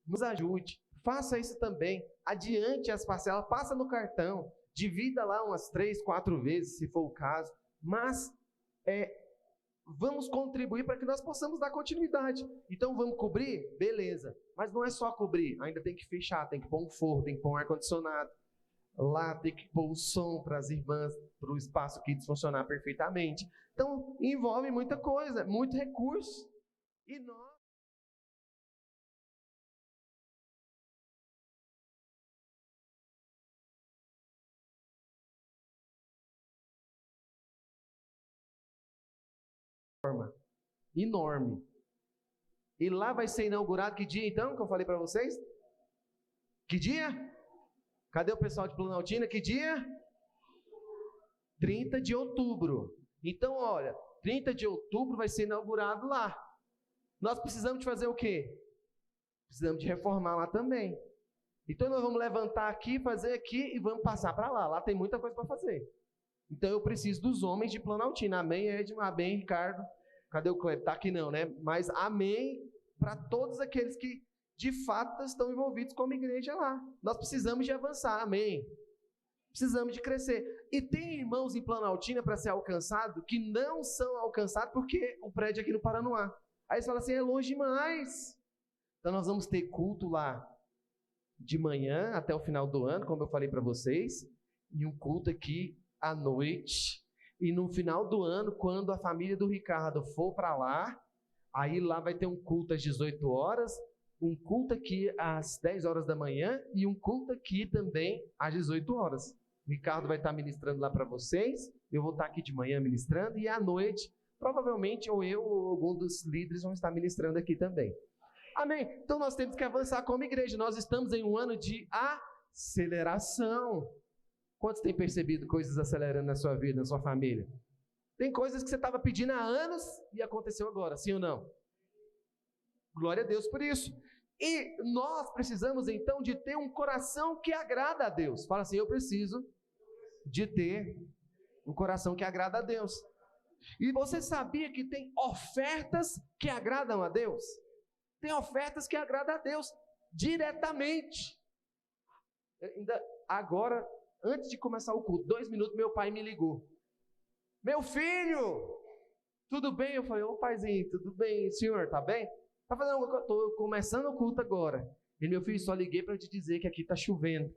nos ajude, faça isso também, adiante as parcelas, passa no cartão, divida lá umas 3, 4 vezes, se for o caso, mas vamos contribuir para que nós possamos dar continuidade. Então vamos cobrir? Beleza, mas não é só cobrir, ainda tem que fechar, tem que pôr um forro, tem que pôr um ar-condicionado, lá tem que pôr o som para as irmãs, para o espaço Kids funcionar perfeitamente. Então envolve muita coisa, muito recurso, e nós enorme. E lá vai ser inaugurado que dia então, que eu falei para vocês? Que dia? Cadê o pessoal de Planaltina? Que dia? 30 de outubro. Então, olha, 30 de outubro vai ser inaugurado lá. Nós precisamos de fazer o quê? Precisamos de reformar lá também. Então nós vamos levantar aqui, fazer aqui e vamos passar para lá. Lá tem muita coisa para fazer. Então eu preciso dos homens de Planaltina. Amém, Edmar? Amém, Ricardo? Cadê o Cleber? Está aqui não, né? Mas amém para todos aqueles que de fato estão envolvidos como igreja lá. Nós precisamos de avançar, amém? Precisamos de crescer. E tem irmãos em Planaltina para ser alcançado que não são alcançados porque o prédio é aqui no Paranoá. Aí você fala assim, é longe demais. Então nós vamos ter culto lá de manhã até o final do ano, como eu falei para vocês, e um culto aqui à noite. E no final do ano, quando a família do Ricardo for para lá, aí lá vai ter um culto às 18 horas, um culto aqui às 10 horas da manhã e um culto aqui também às 18 horas. O Ricardo vai estar ministrando lá para vocês, eu vou estar aqui de manhã ministrando e à noite, provavelmente, ou eu ou algum dos líderes vão estar ministrando aqui também. Amém? Então nós temos que avançar como igreja, nós estamos em um ano de aceleração. Quantos têm percebido coisas acelerando na sua vida, na sua família? Tem coisas que você estava pedindo há anos e aconteceu agora, sim ou não? Glória a Deus por isso. E nós precisamos então de ter um coração que agrada a Deus. Fala assim, eu preciso de ter um coração que agrada a Deus. E você sabia que tem ofertas que agradam a Deus? Tem ofertas que agradam a Deus diretamente. Ainda agora, antes de começar o culto, 2 minutos, meu pai me ligou. Meu filho, tudo bem? Eu falei, ô paizinho, tudo bem? Senhor, tá bem? Tá fazendo o que eu tô começando o culto agora. Ele, meu filho, só liguei para te dizer que aqui tá chovendo.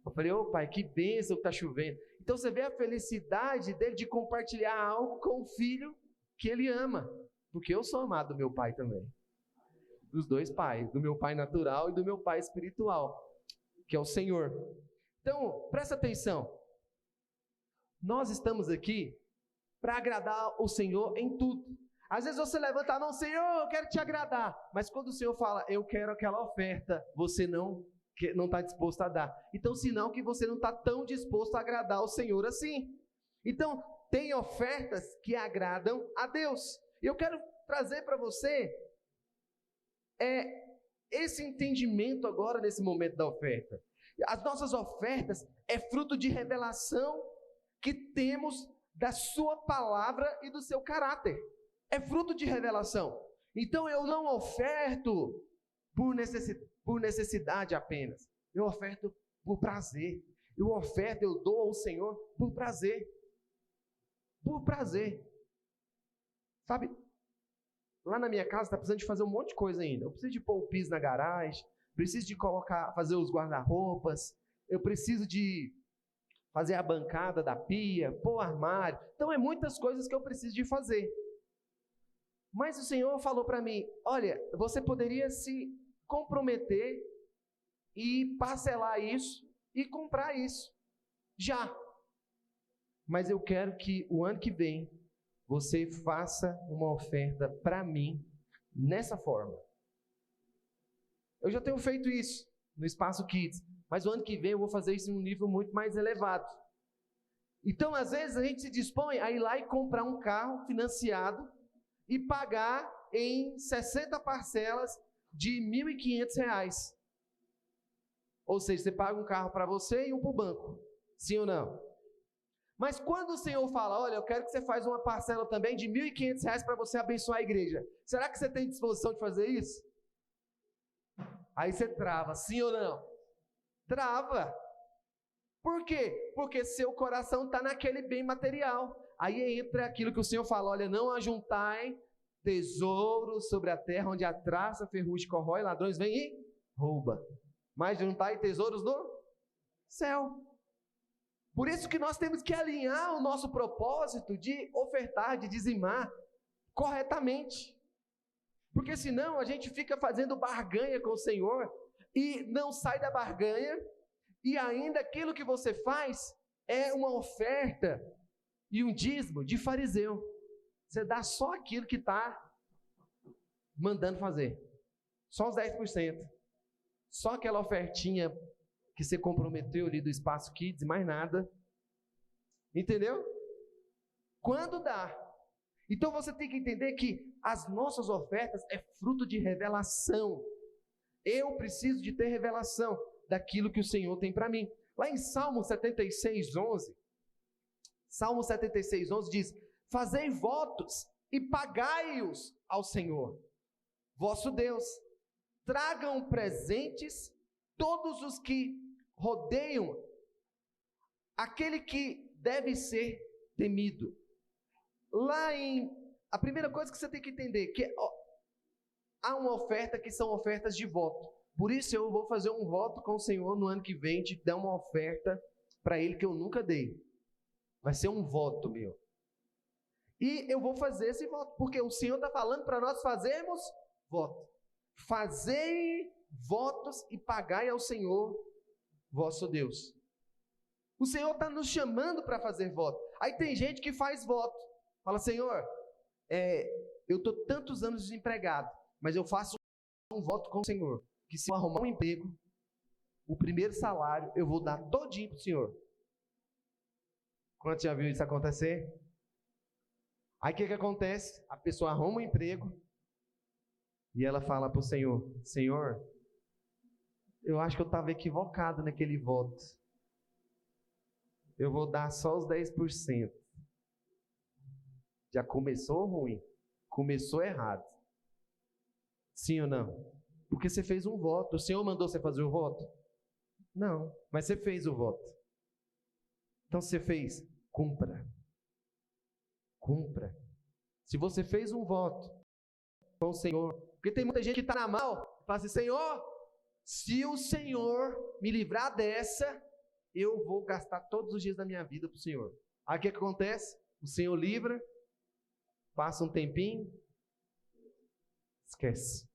Eu falei, ô pai, que bênção que tá chovendo. Então você vê a felicidade dele de compartilhar algo com o filho que ele ama. Porque eu sou amado do meu pai também. Dos dois pais, do meu pai natural e do meu pai espiritual, que é o Senhor. Então, presta atenção. Nós estamos aqui para agradar o Senhor em tudo. Às vezes você levanta a mão, Senhor, eu quero te agradar. Mas quando o Senhor fala, eu quero aquela oferta, você não está disposto a dar. Então, sinal que você não está tão disposto a agradar o Senhor assim. Então, tem ofertas que agradam a Deus. E eu quero trazer para você esse entendimento agora nesse momento da oferta. As nossas ofertas é fruto de revelação que temos da sua palavra e do seu caráter. É fruto de revelação. Então eu não oferto por necessidade apenas. Eu oferto por prazer. Eu dou ao Senhor por prazer. Por prazer. Sabe, lá na minha casa está precisando de fazer um monte de coisa ainda. Eu preciso de pôr o piso na garagem, preciso de fazer os guarda-roupas, eu preciso de fazer a bancada da pia, pôr o armário. Então é muitas coisas que eu preciso de fazer. Mas o Senhor falou para mim, olha, você poderia se comprometer e parcelar isso e comprar isso, já. Mas eu quero que o ano que vem você faça uma oferta para mim nessa forma. Eu já tenho feito isso no Espaço Kids, mas o ano que vem eu vou fazer isso em um nível muito mais elevado. Então, às vezes, a gente se dispõe a ir lá e comprar um carro financiado e pagar em 60 parcelas de R$ 1.500. Ou seja, você paga um carro para você e um para o banco. Sim ou não? Mas quando o Senhor fala, olha, eu quero que você faça uma parcela também de R$ 1.500 para você abençoar a igreja. Será que você tem disposição de fazer isso? Aí você trava, sim ou não? Trava. Por quê? Porque seu coração está naquele bem material. Aí entra aquilo que o Senhor fala, olha, não ajuntai tesouros sobre a terra, onde a traça, ferrugem corrói, ladrões vêm e rouba. Mas juntai tesouros no céu. Por isso que nós temos que alinhar o nosso propósito de ofertar, de dizimar corretamente. Porque senão a gente fica fazendo barganha com o Senhor e não sai da barganha, e ainda aquilo que você faz é uma oferta e um dízimo de fariseu. Você dá só aquilo que está mandando fazer. Só os 10%. Só aquela ofertinha que você comprometeu ali do Espaço Kids e mais nada. Entendeu? Quando dá. Então você tem que entender que as nossas ofertas é fruto de revelação. Eu preciso de ter revelação daquilo que o Senhor tem para mim. Lá em Salmo 76:11, Salmo 76:11 diz: fazei votos e pagai-os ao Senhor, vosso Deus. Tragam presentes todos os que rodeiam aquele que deve ser temido. A primeira coisa que você tem que entender, que há uma oferta que são ofertas de voto. Por isso eu vou fazer um voto com o Senhor no ano que vem, de dar uma oferta para Ele que eu nunca dei. Vai ser um voto meu. E eu vou fazer esse voto, porque o Senhor está falando para nós fazermos voto. Fazei votos e pagai ao Senhor, vosso Deus. O Senhor está nos chamando para fazer voto. Aí tem gente que faz voto. Fala, Senhor, eu estou tantos anos desempregado, mas eu faço um voto com o Senhor, que se eu arrumar um emprego, o primeiro salário eu vou dar todinho para o Senhor. Quanto já viu isso acontecer? Aí o que acontece? A pessoa arruma um emprego e ela fala para o Senhor, Senhor, eu acho que eu estava equivocado naquele voto. Eu vou dar só os 10%. Já começou ruim, começou errado. Sim ou não? Porque você fez um voto. O Senhor mandou você fazer o voto? Não, mas você fez o voto. Então você fez, cumpra. Cumpra. Se você fez um voto com o Senhor, porque tem muita gente que está na mal, fala assim, Senhor, se o Senhor me livrar dessa, eu vou gastar todos os dias da minha vida para o Senhor. Aí o que acontece? O Senhor livra, passa um tempinho, esquece.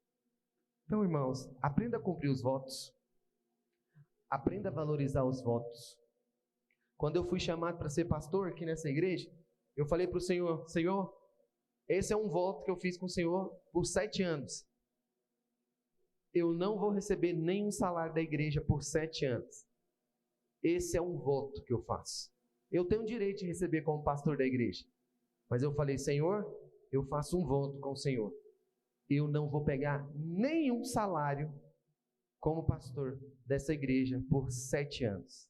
Então, irmãos, aprenda a cumprir os votos. Aprenda a valorizar os votos. Quando eu fui chamado para ser pastor aqui nessa igreja, eu falei para o Senhor, Senhor, esse é um voto que eu fiz com o Senhor por 7 anos. Eu não vou receber nenhum salário da igreja por 7 anos. Esse é um voto que eu faço. Eu tenho o direito de receber como pastor da igreja. Mas eu falei, Senhor, eu faço um voto com o Senhor. Eu não vou pegar nenhum salário como pastor dessa igreja por 7 anos.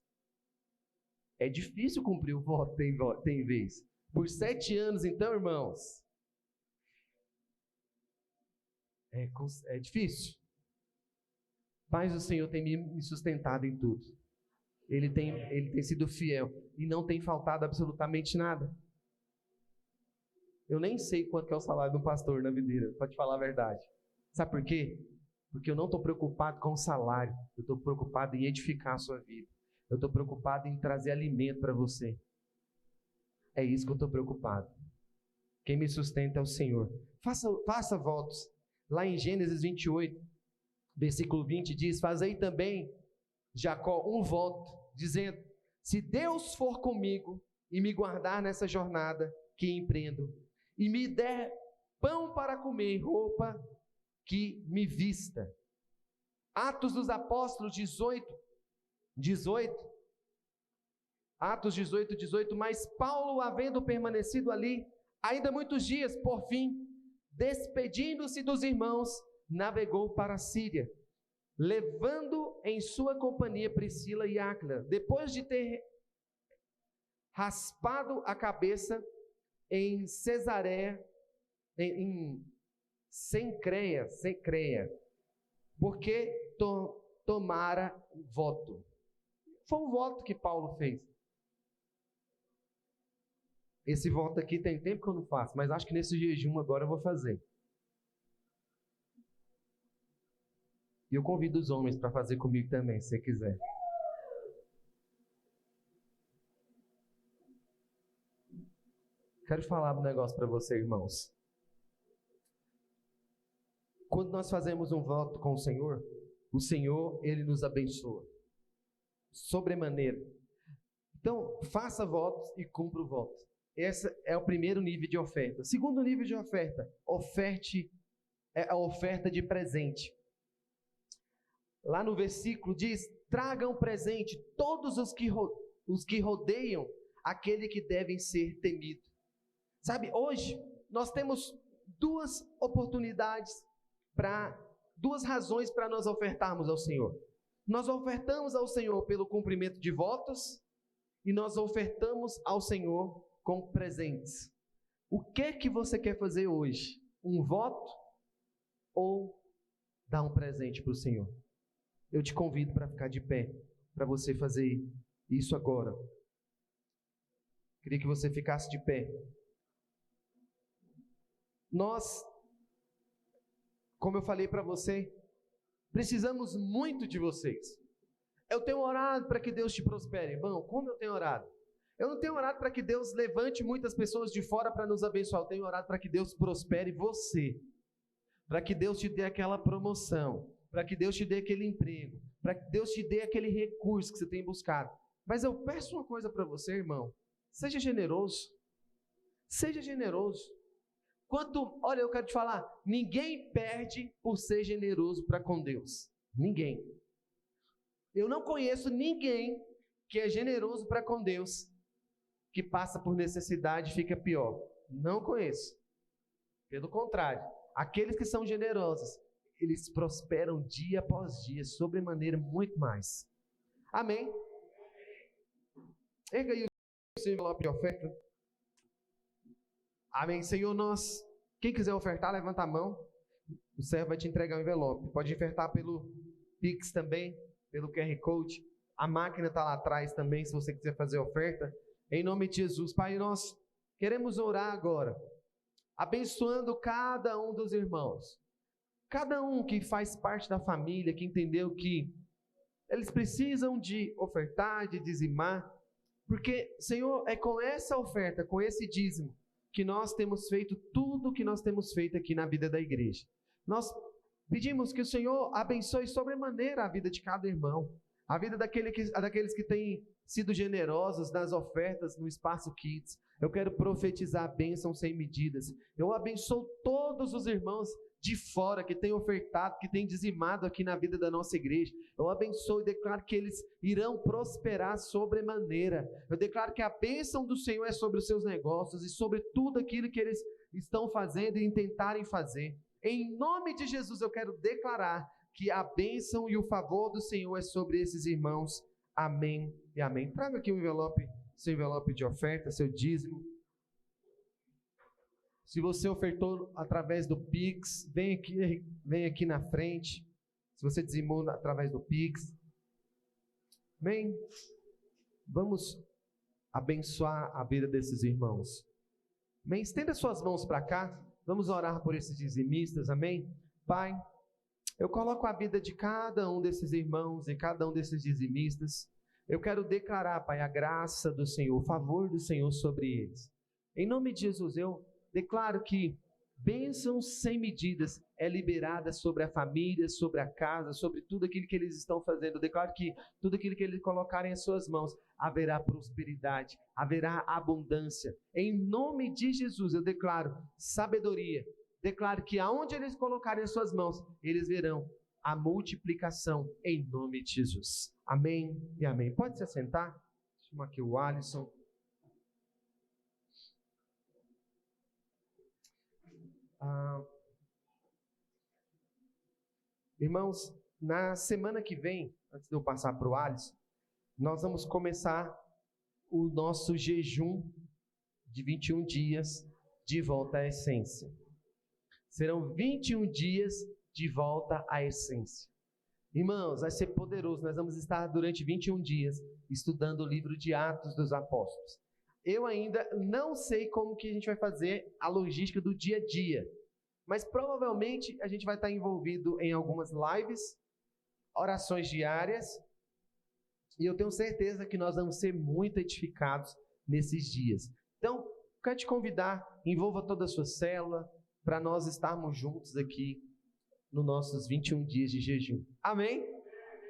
É difícil cumprir o voto, tem vez. Por 7 anos, então, irmãos, é difícil. Mas o Senhor tem me sustentado em tudo. Ele tem sido fiel e não tem faltado absolutamente nada. Eu nem sei quanto que é o salário de um pastor na videira, para te falar a verdade. Sabe por quê? Porque eu não estou preocupado com o salário. Eu estou preocupado em edificar a sua vida. Eu estou preocupado em trazer alimento para você. É isso que eu estou preocupado. Quem me sustenta é o Senhor. Faça votos. Lá em Gênesis 28, versículo 20 diz, fazei também, Jacó, um voto, dizendo, se Deus for comigo e me guardar nessa jornada que empreendo, e me der pão para comer, roupa que me vista. Atos dos Apóstolos 18. Atos 18, mas Paulo, havendo permanecido ali, ainda muitos dias, por fim, despedindo-se dos irmãos, navegou para a Síria, levando em sua companhia Priscila e Áquila. Depois de ter raspado a cabeça em Cesareia, em Cencreia, porque tomara voto. Foi um voto que Paulo fez. Esse voto aqui tem tempo que eu não faço, mas acho que nesse jejum agora eu vou fazer. E eu convido os homens para fazer comigo também, se você quiser. Quero falar um negócio para você, irmãos. Quando nós fazemos um voto com o Senhor, Ele nos abençoa. Sobremaneira. Então, faça votos e cumpra o voto. Esse é o primeiro nível de oferta. Segundo nível de oferta, oferte é a oferta de presente. Lá no versículo diz: tragam presente todos os que rodeiam aquele que devem ser temido. Sabe, hoje nós temos duas razões para nós ofertarmos ao Senhor. Nós ofertamos ao Senhor pelo cumprimento de votos e nós ofertamos ao Senhor com presentes. O que você quer fazer hoje? Um voto ou dar um presente para o Senhor? Eu te convido para ficar de pé, para você fazer isso agora. Queria que você ficasse de pé. Nós, como eu falei para você, precisamos muito de vocês. Eu tenho orado para que Deus te prospere, irmão. Como eu tenho orado? Eu não tenho orado para que Deus levante muitas pessoas de fora para nos abençoar. Eu tenho orado para que Deus prospere você, para que Deus te dê aquela promoção, para que Deus te dê aquele emprego, para que Deus te dê aquele recurso que você tem buscado. Mas eu peço uma coisa para você, irmão: seja generoso. Seja generoso. Olha, eu quero te falar, ninguém perde por ser generoso para com Deus. Ninguém. Eu não conheço ninguém que é generoso para com Deus que passa por necessidade e fica pior. Não conheço. Pelo contrário, aqueles que são generosos, eles prosperam dia após dia, sobremaneira muito mais. Amém? Erga aí o seu envelope de oferta. Amém, Senhor. Quem quiser ofertar, levanta a mão. O servo vai te entregar o envelope. Pode ofertar pelo Pix também, pelo QR Code. A máquina está lá atrás também, se você quiser fazer oferta. Em nome de Jesus. Pai, nós queremos orar agora, abençoando cada um dos irmãos. Cada um que faz parte da família, que entendeu que eles precisam de ofertar, de dizimar. Porque, Senhor, é com essa oferta, com esse dízimo, que nós temos feito tudo o que nós temos feito aqui na vida da igreja. Nós pedimos que o Senhor abençoe sobremaneira a vida de cada irmão, a vida daqueles que têm sido generosos nas ofertas no Espaço Kids. Eu quero profetizar bênção sem medidas. Eu abençoo todos os irmãos de fora que têm ofertado, que têm dizimado aqui na vida da nossa igreja. Eu abençoo e declaro que eles irão prosperar sobremaneira. Eu declaro que a bênção do Senhor é sobre os seus negócios e sobre tudo aquilo que eles estão fazendo e tentarem fazer. Em nome de Jesus eu quero declarar que a bênção e o favor do Senhor é sobre esses irmãos. Amém e amém. Traga aqui seu envelope de oferta, seu dízimo. Se você ofertou através do Pix, vem aqui na frente. Se você dizimou através do Pix, amém? Vamos abençoar a vida desses irmãos. Amém? Estenda suas mãos para cá. Vamos orar por esses dizimistas, amém? Pai, eu coloco a vida de cada um desses irmãos e cada um desses dizimistas. Eu quero declarar, Pai, a graça do Senhor, o favor do Senhor sobre eles. Em nome de Jesus, eu declaro que bênção sem medidas é liberada sobre a família, sobre a casa, sobre tudo aquilo que eles estão fazendo. Eu declaro que tudo aquilo que eles colocarem em suas mãos, haverá prosperidade, haverá abundância. Em nome de Jesus, eu declaro sabedoria. Declaro que aonde eles colocarem as suas mãos, eles verão a multiplicação em nome de Jesus. Amém e amém. Pode se assentar. Chama aqui o Alisson. Irmãos, na semana que vem, antes de eu passar para o Alisson, nós vamos começar o nosso jejum de 21 dias de volta à essência. Serão 21 dias de volta à essência. Irmãos, vai ser poderoso. Nós vamos estar durante 21 dias estudando o livro de Atos dos Apóstolos. Eu ainda não sei como que a gente vai fazer a logística do dia a dia, mas provavelmente a gente vai estar envolvido em algumas lives, orações diárias, e eu tenho certeza que nós vamos ser muito edificados nesses dias. Então, quero te convidar, envolva toda a sua célula, para nós estarmos juntos aqui nos nossos 21 dias de jejum. Amém?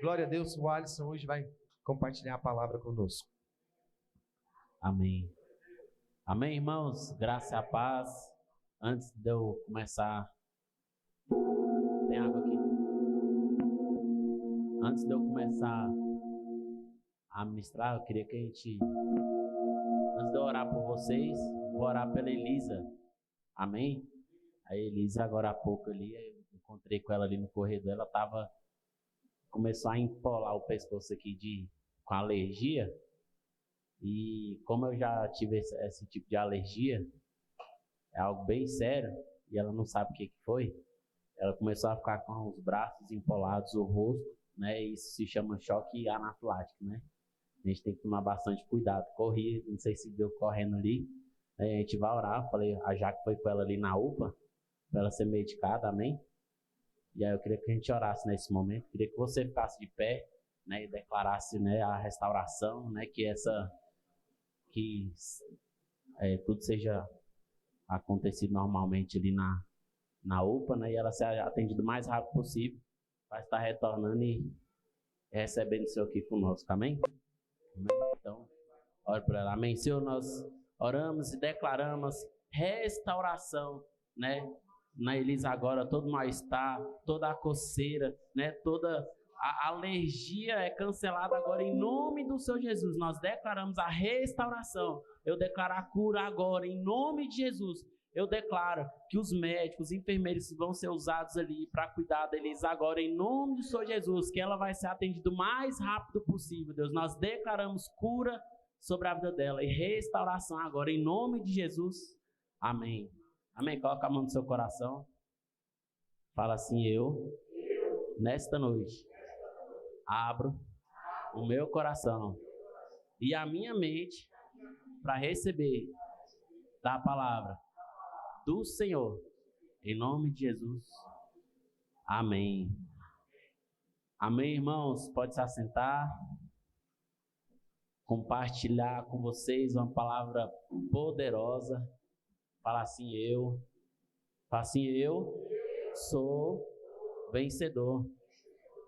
Glória a Deus. O Alisson hoje vai compartilhar a palavra conosco. Amém. Amém, irmãos? Graça e a paz. Antes de eu começar... Tem água aqui. Antes de eu começar a ministrar, eu queria que a gente... Antes de eu orar por vocês, vou orar pela Elisa. Amém? A Elisa, agora há pouco ali, eu encontrei com ela ali no corredor, ela começou a empolar o pescoço aqui com alergia. E como eu já tive esse tipo de alergia, é algo bem sério, e ela não sabe o que foi, ela começou a ficar com os braços empolados, o rosto, né? Isso se chama choque anafilático, né? A gente tem que tomar bastante cuidado. Corri, não sei se deu correndo ali, a gente vai orar. Falei, a Jaque foi com ela ali na UPA, para ela ser medicada, amém? E aí eu queria que a gente orasse nesse momento, queria que você ficasse de pé, né, e declarasse, né, a restauração, né, que tudo seja acontecido normalmente ali na UPA, né, e ela seja atendida o mais rápido possível, vai estar retornando e recebendo o Senhor aqui conosco, amém? Então, ore por ela, amém? Senhor, nós oramos e declaramos restauração, né, na Elisa agora, todo mal-estar, toda a coceira, né, toda a alergia é cancelada agora em nome do Senhor Jesus. Nós declaramos a restauração. Eu declaro a cura agora em nome de Jesus. Eu declaro que os médicos, os enfermeiros vão ser usados ali para cuidar da Elisa agora em nome do Senhor Jesus, que ela vai ser atendida o mais rápido possível, Deus. Nós declaramos cura sobre a vida dela e restauração agora em nome de Jesus. Amém. Amém? Coloca a mão no seu coração. Fala assim, eu, nesta noite, abro o meu coração e a minha mente para receber da palavra do Senhor. Em nome de Jesus. Amém. Amém, irmãos? Pode se assentar. Compartilhar com vocês uma palavra poderosa. Fala assim, eu sou vencedor.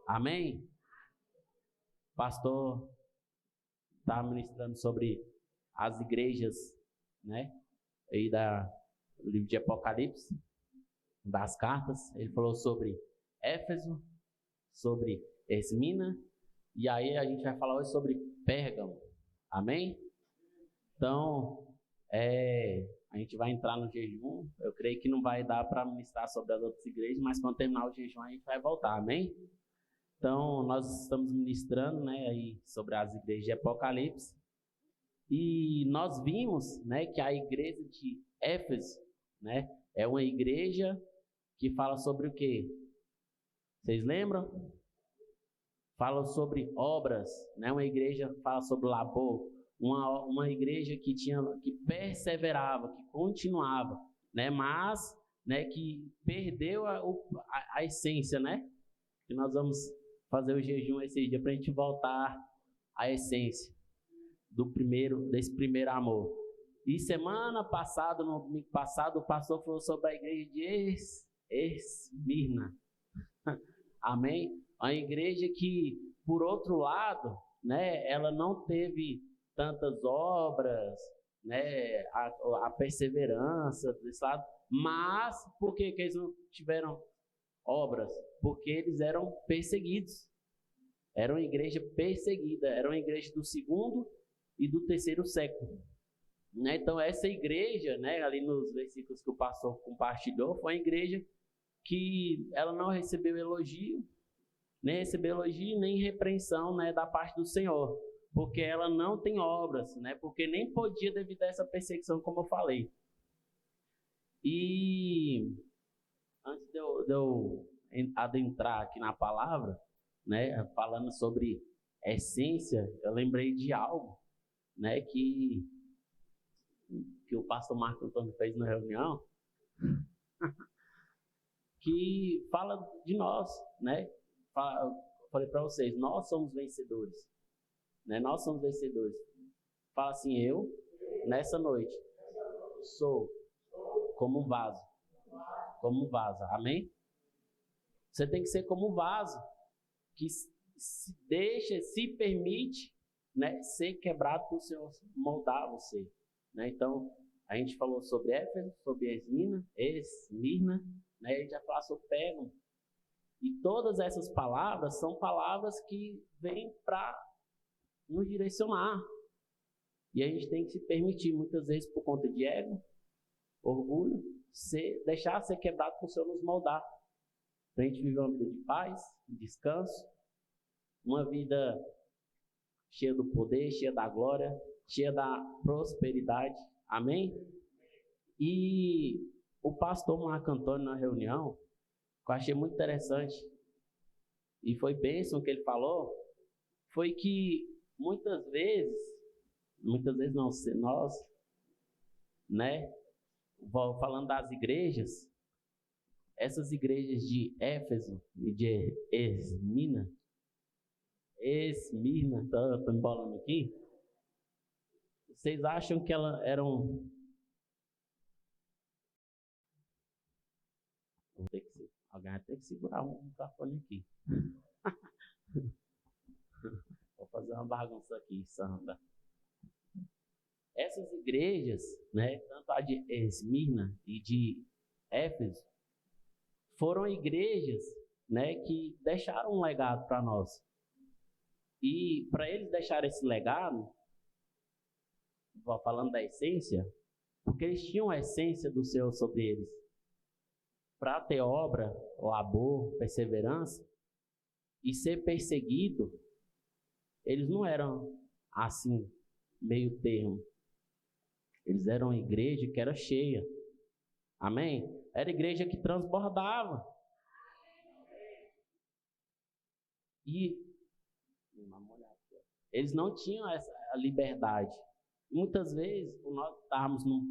Amém? Pastor está ministrando sobre as igrejas, né? Aí do livro de Apocalipse, das cartas. Ele falou sobre Éfeso, sobre Esmina, e aí a gente vai falar hoje sobre Pérgamo. Amém? Então, a gente vai entrar no jejum. Eu creio que não vai dar para ministrar sobre as outras igrejas, mas quando terminar o jejum a gente vai voltar, amém? Então, nós estamos ministrando, né, aí sobre as igrejas de Apocalipse. E nós vimos, né, que a igreja de Éfeso, né, é uma igreja que fala sobre o quê? Vocês lembram? Fala sobre obras, né? Uma igreja que fala sobre labor. Uma igreja que perseverava, que continuava, né? Mas, né, que perdeu a essência, né? E nós vamos fazer o jejum esse dia para a gente voltar à essência desse primeiro amor. E semana passada, no domingo passado, o pastor falou sobre a igreja de Esmirna. Amém? A igreja que, por outro lado, né, ela não teve tantas obras, né, a perseverança desse lado, mas por que eles não tiveram obras? Porque eles eram perseguidos. Era uma igreja perseguida, era uma igreja do 2º e do 3º século. Né? Então essa igreja, né, ali nos versículos que o pastor compartilhou, foi uma igreja que ela não recebeu elogio, nem repreensão, né, da parte do Senhor, porque ela não tem obras, né, porque nem podia devido a essa perseguição, como eu falei. E antes de eu adentrar aqui na palavra, né, falando sobre essência, eu lembrei de algo, né, que o pastor Marco Antônio fez na reunião, que fala de nós, né? Eu falei para vocês, nós somos vencedores, né? Nós somos vencedores. Fala assim, eu, nessa noite, sou como um vaso, amém? Você tem que ser como um vaso, que se permite, né, ser quebrado por Senhor, moldar você, né? Então, a gente falou sobre Éfeso, sobre Esmirna, né? A gente já falou sobre Pérgamo. E todas essas palavras são palavras que vêm para nos direcionar. E a gente tem que se permitir, muitas vezes, por conta de ego, orgulho, deixar ser quebrado por o Senhor nos moldar. Para a gente viver uma vida de paz, de descanso, uma vida cheia do poder, cheia da glória, cheia da prosperidade. Amém? E o pastor Marco Antônio, na reunião, que eu achei muito interessante, e foi bênção que ele falou, foi que muitas vezes não, nós, né, falando das igrejas, essas igrejas de Éfeso e de Esmirna, tô embolando aqui, vocês acham que elas eram... Alguém vai ter que segurar um microfone aqui. Vou fazer uma bagunça aqui, santa. Essas igrejas, né, tanto a de Esmirna e de Éfeso, foram igrejas, né, que deixaram um legado para nós. E para eles deixarem esse legado, vou falando da essência, porque eles tinham a essência do Senhor sobre eles. Para ter obra, labor, perseverança e ser perseguido, eles não eram assim, meio termo. Eles eram uma igreja que era cheia. Amém? Era igreja que transbordava. E eles não tinham essa liberdade. Muitas vezes, por nós estarmos num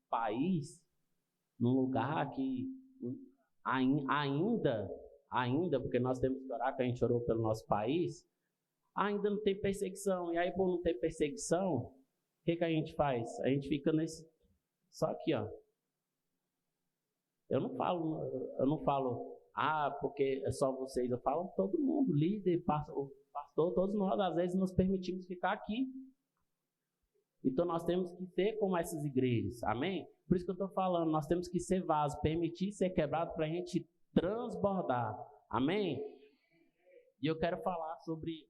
país, num lugar que ainda, porque nós temos que orar, que a gente orou pelo nosso país, ainda não tem perseguição. E aí, por não ter perseguição, o que a gente faz? A gente fica só aqui, ó. Eu não falo, porque é só vocês. Eu falo todo mundo, líder, pastor, todos nós, às vezes, nos permitimos ficar aqui. Então, nós temos que ser como essas igrejas, amém? Por isso que eu estou falando, nós temos que ser vaso, permitir ser quebrado para a gente transbordar, amém? E eu quero falar sobre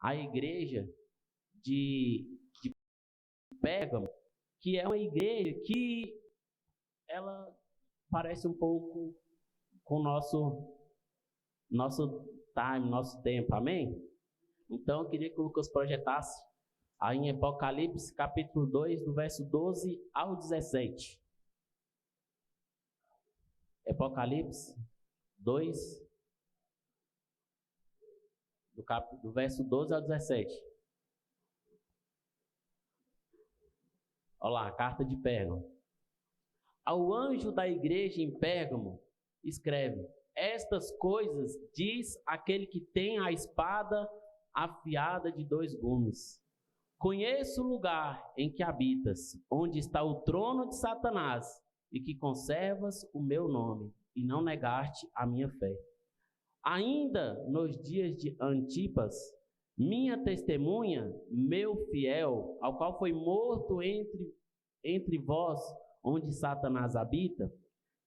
a igreja de Pérgamo, que é uma igreja que ela parece um pouco com o nosso tempo, amém? Então, eu queria que o Lucas projetasse aí em Apocalipse, capítulo 2, do verso 12 ao 17. Apocalipse 2, do verso 12 ao 17. Olha lá, a carta de Pérgamo. Ao anjo da igreja em Pérgamo, escreve: estas coisas diz aquele que tem a espada afiada de 2 gumes. Conheço o lugar em que habitas, onde está o trono de Satanás, e que conservas o meu nome, e não negaste a minha fé. Ainda nos dias de Antipas, minha testemunha, meu fiel, ao qual foi morto entre vós, onde Satanás habita,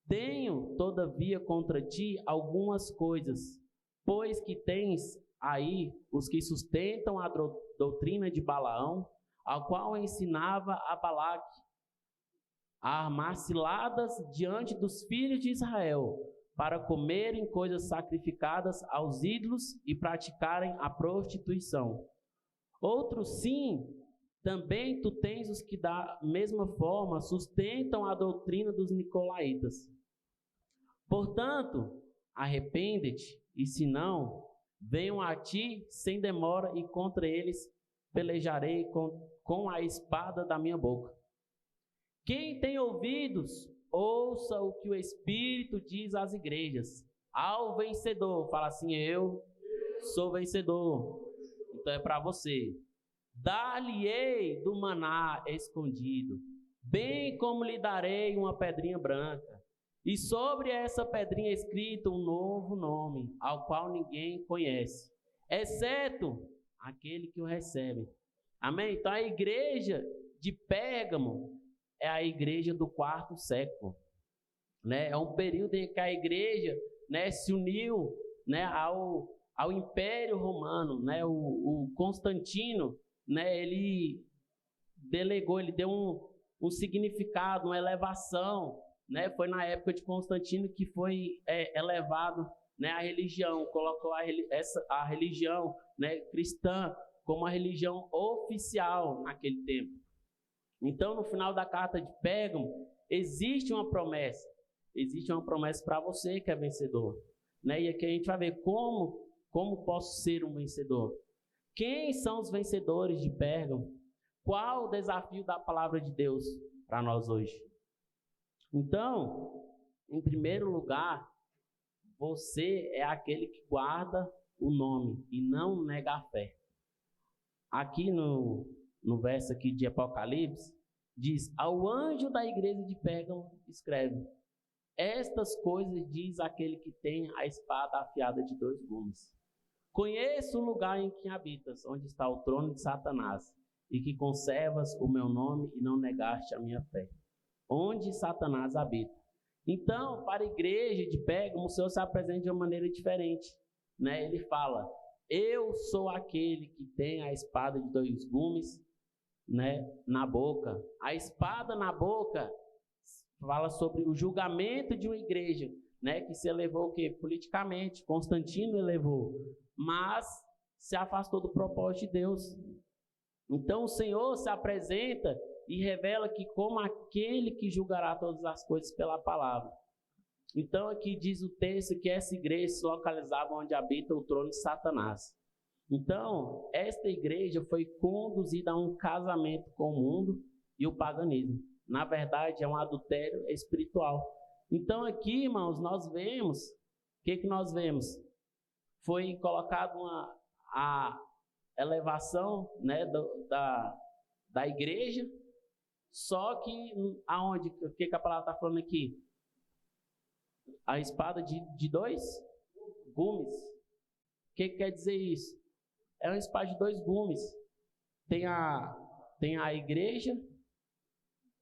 tenho, todavia, contra ti algumas coisas, pois que tens aí os que sustentam a doutrina de Balaão, ao qual ensinava a Balaque a armar ciladas diante dos filhos de Israel, para comerem coisas sacrificadas aos ídolos e praticarem a prostituição. Outros sim, também tu tens os que da mesma forma sustentam a doutrina dos nicolaítas. Portanto, arrepende-te, e se não, venham a ti sem demora e contra eles pelejarei com a espada da minha boca. Quem tem ouvidos, ouça o que o Espírito diz às igrejas. Ao vencedor, fala assim, eu sou vencedor. Então é para você. Dar-lhe-ei do maná escondido, bem como lhe darei uma pedrinha branca. E sobre essa pedrinha escrito um novo nome, ao qual ninguém conhece, exceto aquele que o recebe. Amém? Então a igreja de Pérgamo é a igreja do 4º século. Né? É um período em que a igreja, né, se uniu, né, ao Império Romano. Né? O Constantino, né, ele delegou, ele deu um significado, uma elevação. Né? Foi na época de Constantino que foi elevado, né, a religião, colocou a religião, né, cristã como a religião oficial naquele tempo. Então, no final da carta de Pérgamo, existe uma promessa para você que é vencedor. Né? E aqui a gente vai ver como posso ser um vencedor. Quem são os vencedores de Pérgamo? Qual o desafio da palavra de Deus para nós hoje? Então, em primeiro lugar, você é aquele que guarda o nome e não nega a fé. Aqui no verso aqui de Apocalipse, diz, ao anjo da igreja de Pérgamo escreve, estas coisas diz aquele que tem a espada afiada de 2 gumes. Conheço o lugar em que habitas, onde está o trono de Satanás, e que conservas o meu nome e não negaste a minha fé. Onde Satanás habita. Então, para a igreja de Pérgamo, o Senhor se apresenta de uma maneira diferente. Né? Ele fala, eu sou aquele que tem a espada de 2 gumes, né, na boca. A espada na boca fala sobre o julgamento de uma igreja, né, que se elevou o quê? Politicamente. Constantino elevou, mas se afastou do propósito de Deus. Então, o Senhor se apresenta e revela que como aquele que julgará todas as coisas pela palavra. Então aqui diz o texto que essa igreja se localizava onde habita o trono de Satanás. Então, esta igreja foi conduzida a um casamento com o mundo e o paganismo. Na verdade, é um adultério espiritual. Então aqui, irmãos, nós vemos, o que nós vemos? Foi colocado a elevação, né, da igreja. Só que aonde? O que a palavra está falando aqui? A espada de 2 gumes. O que quer dizer isso? É uma espada de 2 gumes. Tem a igreja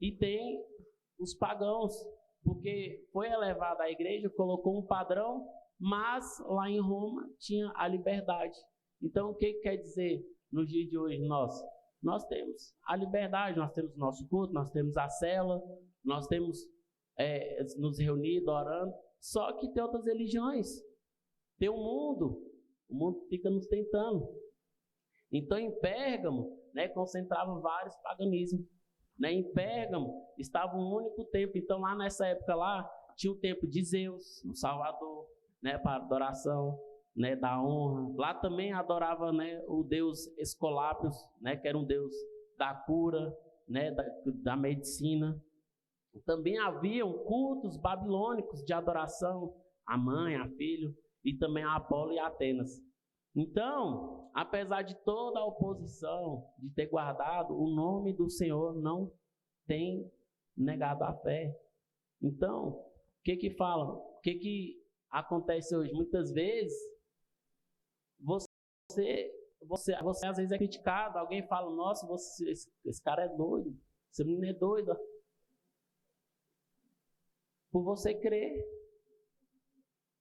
e tem os pagãos. Porque foi elevada a igreja, colocou um padrão, mas lá em Roma tinha a liberdade. Então o que quer dizer no dia de hoje nós temos a liberdade, nós temos o nosso culto, nós temos a célula, nós temos nos reunido, orando, só que tem outras religiões, tem o mundo fica nos tentando. Então em Pérgamo, né, concentravam vários paganismos, né? Em Pérgamo estava um único templo, então lá nessa época lá, tinha o templo de Zeus, no Salvador, né, para adoração, né, da honra. Lá também adorava, né, o deus Esculápios, né, que era um deus da cura, né, da medicina. Também haviam cultos babilônicos de adoração à mãe, a filho, e também a Apolo e a Atenas. Então, apesar de toda a oposição, de ter guardado, o nome do Senhor não tem negado a fé. Então, o que falam? O que acontece hoje? Muitas vezes, você às vezes é criticado, alguém fala, nossa, esse cara é doido, esse menino é doido. Por você crer.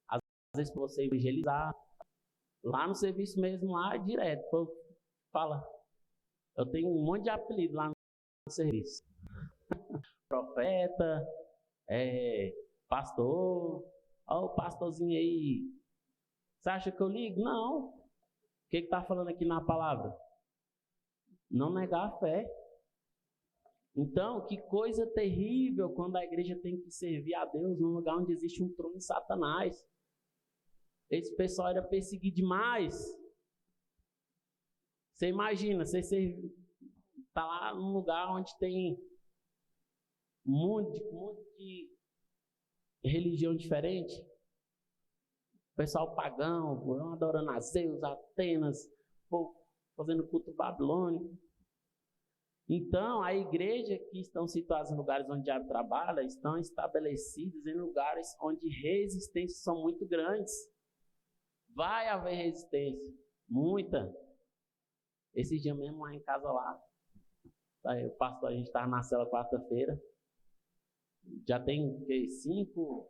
Às vezes por você evangelizar. Lá no serviço mesmo, lá direto, fala, eu tenho um monte de apelido lá no serviço. Profeta, pastor, ó o pastorzinho aí, você acha que eu ligo? Não. O que está falando aqui na palavra? Não negar a fé. Então, que coisa terrível quando a igreja tem que servir a Deus num lugar onde existe um trono de Satanás. esse pessoal era perseguido demais. Você imagina, você está lá num lugar onde tem um monte de religião diferente. O pessoal pagão, adorando a Zeus, Atenas, povo fazendo culto babilônico. Então, a igreja que estão situadas em lugares onde o diabo trabalha, estão estabelecidas em lugares onde resistências são muito grandes. Vai haver resistência, muita. Esse dia mesmo lá em casa lá, o pastor, a gente estava na cela quarta-feira, já tem 5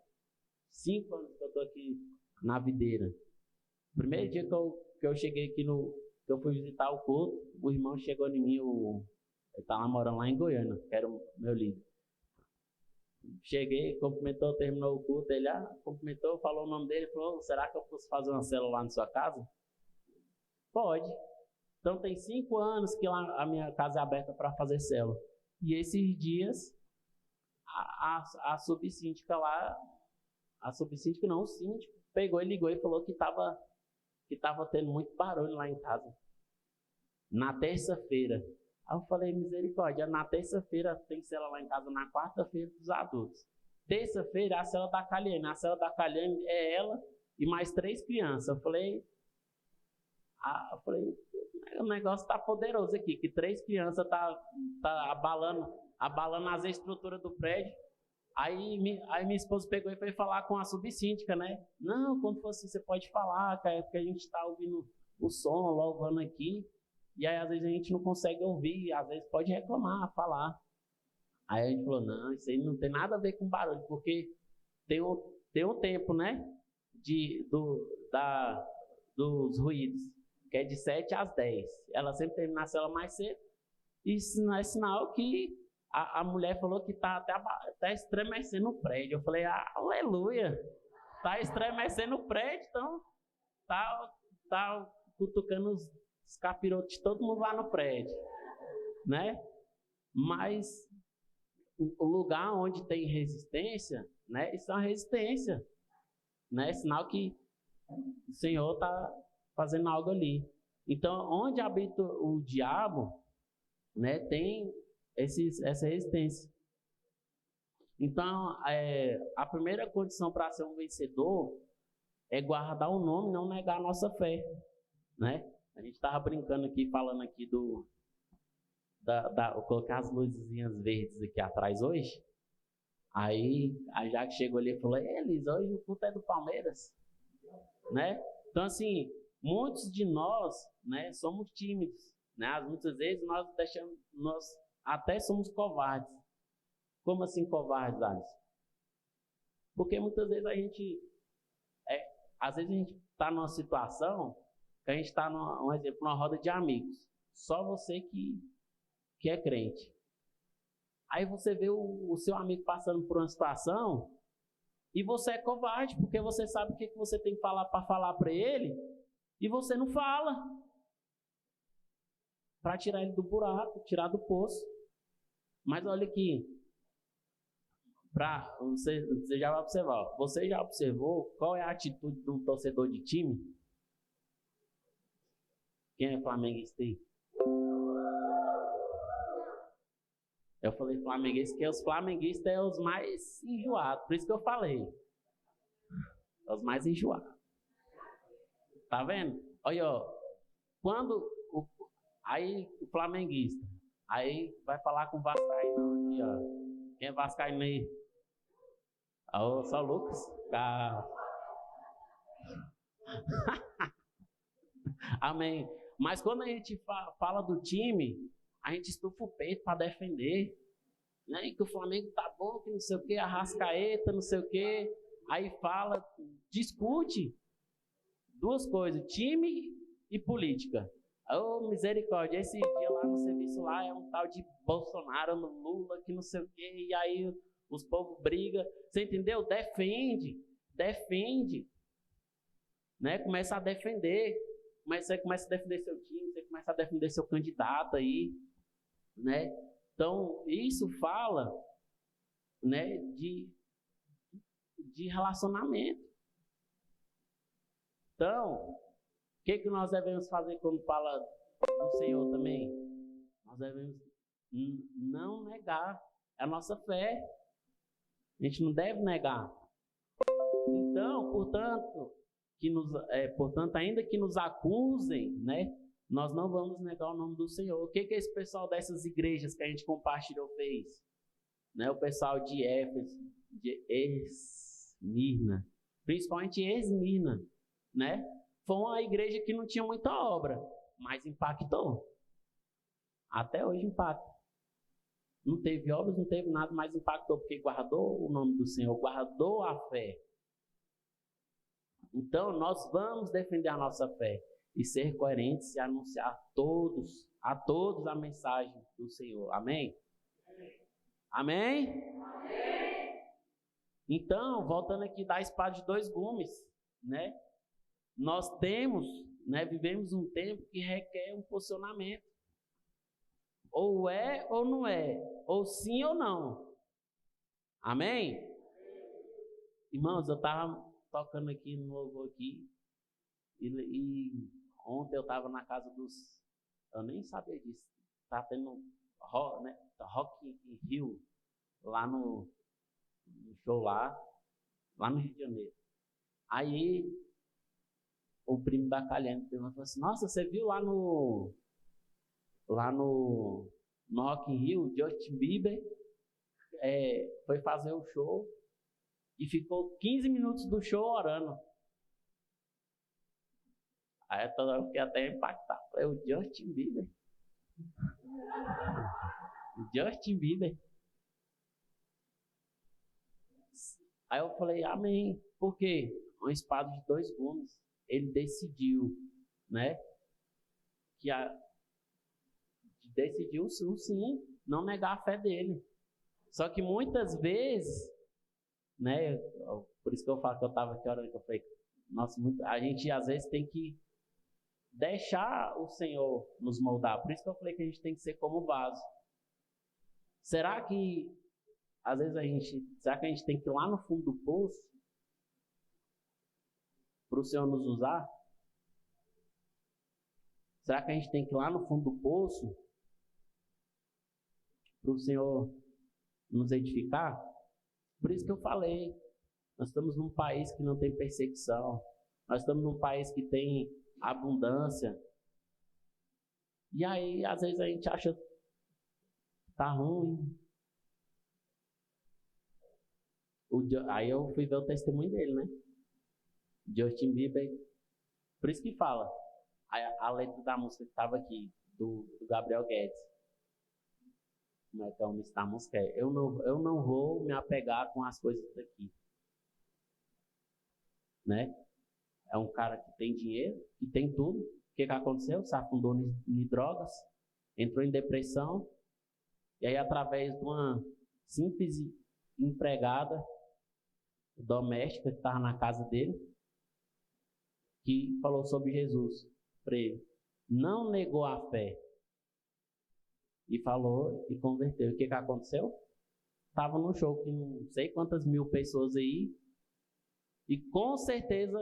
anos que eu estou aqui na videira. Primeiro dia que eu cheguei aqui, que eu fui visitar o culto, o irmão chegou em mim, ele estava morando lá em Goiânia, que era o meu líder. Cheguei, cumprimentou, terminou o culto, ele cumprimentou, falou o nome dele, falou, será que eu posso fazer uma célula lá na sua casa? Pode. Então tem 5 anos que lá a minha casa é aberta para fazer célula. E esses dias, a subsíndica lá, o síndico, pegou e ligou e falou que estava tendo muito barulho lá em casa. Na terça-feira. Aí eu falei, misericórdia, na terça-feira tem célula lá em casa, na quarta-feira dos adultos. Terça-feira é a célula da Caliane. A célula da Caliane é ela e mais 3 crianças. Eu falei, o negócio está poderoso aqui, que 3 crianças tá abalando as estruturas do prédio. Aí minha esposa pegou e foi falar com a subsíndica, né? Não, quando for assim, você pode falar, porque a gente está ouvindo o som, louvando aqui. E aí, às vezes, a gente não consegue ouvir, às vezes pode reclamar, falar. Aí a gente falou, não, isso aí não tem nada a ver com barulho, porque tem um tempo, né, dos ruídos, que é de 7 às 10. Ela sempre termina a célula mais cedo, e isso não é sinal que a mulher falou que está até estremecendo o prédio. Eu falei, aleluia, está estremecendo o prédio, então tá cutucando os capirotos de todo mundo lá no prédio, né? Mas o lugar onde tem resistência, né? Isso é uma resistência, né? Sinal que o Senhor está fazendo algo ali. Então, onde habita o diabo, né? Tem essa resistência. Então, a primeira condição para ser um vencedor é guardar o nome, não negar a nossa fé, né? A gente estava brincando aqui, falando aqui vou colocar as luzinhas verdes aqui atrás hoje. Aí a Jaque chegou ali e falou, Elisa, hoje o culto é do Palmeiras, né? Então, assim, muitos de nós, né, somos tímidos, né? Muitas vezes nós até somos covardes. Como assim covardes, Alisson? Porque muitas vezes às vezes a gente está numa situação que a gente está, um exemplo, numa roda de amigos. Só você que é crente. Aí você vê o seu amigo passando por uma situação e você é covarde, porque você sabe o que você tem que falar para ele e você não fala. Para tirar ele do buraco, tirar do poço. Mas olha aqui, você já vai observar. Você já observou qual é a atitude de um torcedor de time? Quem é flamenguista aí? Eu falei flamenguista, porque os flamenguistas são os mais enjoados. Por isso que eu falei. Os mais enjoados. Tá vendo? Olha, ó. Aí o flamenguista. Aí vai falar com o vascaíno aqui, ó. Quem é vascaíno aí? Só o Lucas. Amém. Mas quando a gente fala do time, a gente estufa o peito para defender, né? E que o Flamengo tá bom, que não sei o que, Arrascaeta, não sei o que. Aí fala, discute 2 coisas, time e política. Misericórdia, esse dia lá no serviço lá é um tal de Bolsonaro, no Lula, que não sei o que, e aí os povos brigam. Você entendeu? Defende, né? Começa a defender. Você começa a defender seu time, você começa a defender seu candidato aí, né? Então, isso fala, né, de relacionamento. Então, o que nós devemos fazer quando fala do Senhor também? Nós devemos não negar a nossa fé. A gente não deve negar. Então, portanto, ainda que nos acusem, né, nós não vamos negar o nome do Senhor. O que esse pessoal dessas igrejas que a gente compartilhou fez? Né, o pessoal de Éfeso, de Esmirna, principalmente Esmirna, né? Foi uma igreja que não tinha muita obra, mas impactou. Até hoje impacta. Não teve obras, não teve nada, mas impactou, porque guardou o nome do Senhor, guardou a fé. Então, nós vamos defender a nossa fé e ser coerentes e anunciar a todos a mensagem do Senhor. Amém? Amém? Amém? Então, voltando aqui da espada de dois gumes, né? Nós vivemos um tempo que requer um posicionamento. Ou é ou não é, ou sim ou não. Amém? Irmãos, eu estava tocando aqui no louvor aqui, e ontem eu estava na casa eu nem sabia disso, tá tendo Rock in Rio, lá no show lá no Rio de Janeiro. Aí, o primo da Caliane perguntou assim, nossa, você viu lá no Rock in Rio, Justin Bieber foi fazer o show e ficou 15 minutos do show orando. Aí eu fiquei até impactado. Falei, o Justin Bieber? Justin Bieber? Aí eu falei, amém. Por quê? Uma espada de dois gumes. Ele decidiu, né? Decidiu sim, não negar a fé dele. Só que muitas vezes, né? Por isso que eu falo que eu estava aqui orando, que eu falei, nossa, a gente às vezes tem que deixar o Senhor nos moldar. Por isso que eu falei que a gente tem que ser como vaso. Será que às vezes a gente tem que ir lá no fundo do poço para o Senhor nos usar? Será que a gente tem que ir lá no fundo do poço para o Senhor nos edificar? Por isso que eu falei, nós estamos num país que não tem perseguição, nós estamos num país que tem abundância, e aí às vezes a gente acha que tá ruim. Aí eu fui ver o testemunho dele, né? Justin Bieber. Por isso que fala, a letra da música que estava aqui, do Gabriel Guedes. Como é que é o início da música? Eu não vou me apegar com as coisas daqui. Né? É um cara que tem dinheiro, que tem tudo. O que aconteceu? Se afundou em drogas, entrou em depressão, e aí através de uma simples empregada doméstica que estava na casa dele, que falou sobre Jesus para ele, não negou a fé, e falou e converteu. O que aconteceu? Estava no show com não sei quantas mil pessoas aí, e com certeza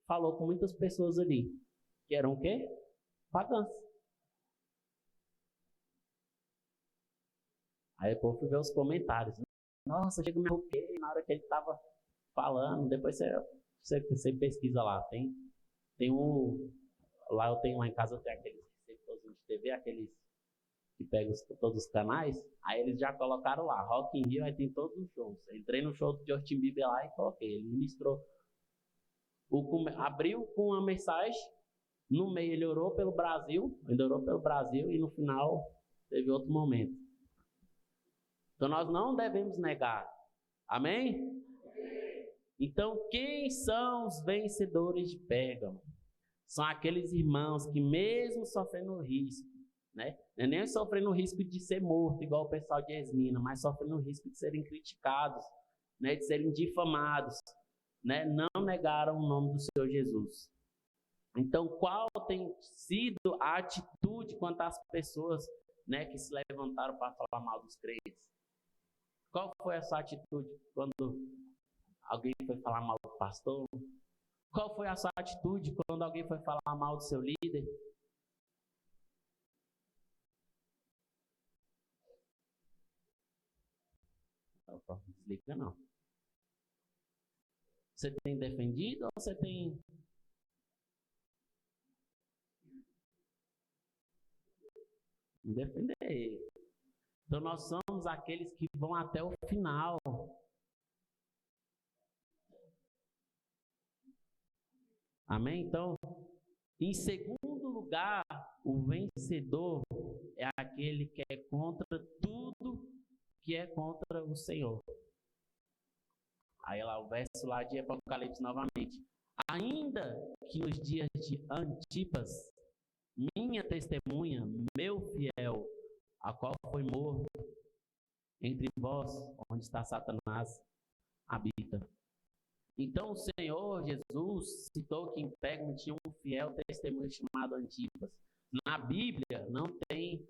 falou com muitas pessoas ali, que eram o quê? Pagãs. Aí o povo viu os comentários. Nossa, chega me arrupiei na hora que ele estava falando. Depois você pesquisa lá. Lá eu tenho lá em casa, eu tenho aqueles receptores de TV, aqueles que pegam todos os canais. Aí eles já colocaram lá, Rock in Rio, aí tem todos os shows. Eu entrei no show do Justin Bieber lá e coloquei. Ele ministrou. Abriu com uma mensagem. No meio ele orou pelo Brasil, e no final teve outro momento. Então nós não devemos negar. Amém? Então quem são os vencedores de Pérgamo? São aqueles irmãos que mesmo sofrendo risco, né? Não é nem sofrendo o risco de ser morto, igual o pessoal de Esmirna, mas sofrendo o risco de serem criticados, né? De serem difamados, né? Não negaram o nome do Senhor Jesus. Então, qual tem sido a atitude quanto às pessoas, né, que se levantaram para falar mal dos crentes? Qual foi essa atitude quando alguém foi falar mal do pastor? Qual foi a sua atitude quando alguém foi falar mal do seu líder? Não desliga não. Você tem defendido ou você tem... defender? Então nós somos aqueles que vão até o final. Amém? Então, em segundo lugar, o vencedor é aquele que é contra tudo que é contra o Senhor. Aí lá o verso lá de Apocalipse novamente. Ainda que nos dias de Antipas, minha testemunha, meu fiel, a qual foi morto entre vós, onde está Satanás, habita. Então o Senhor Jesus citou que em Pérgamo tinha um fiel testemunho chamado Antipas. Na Bíblia não tem,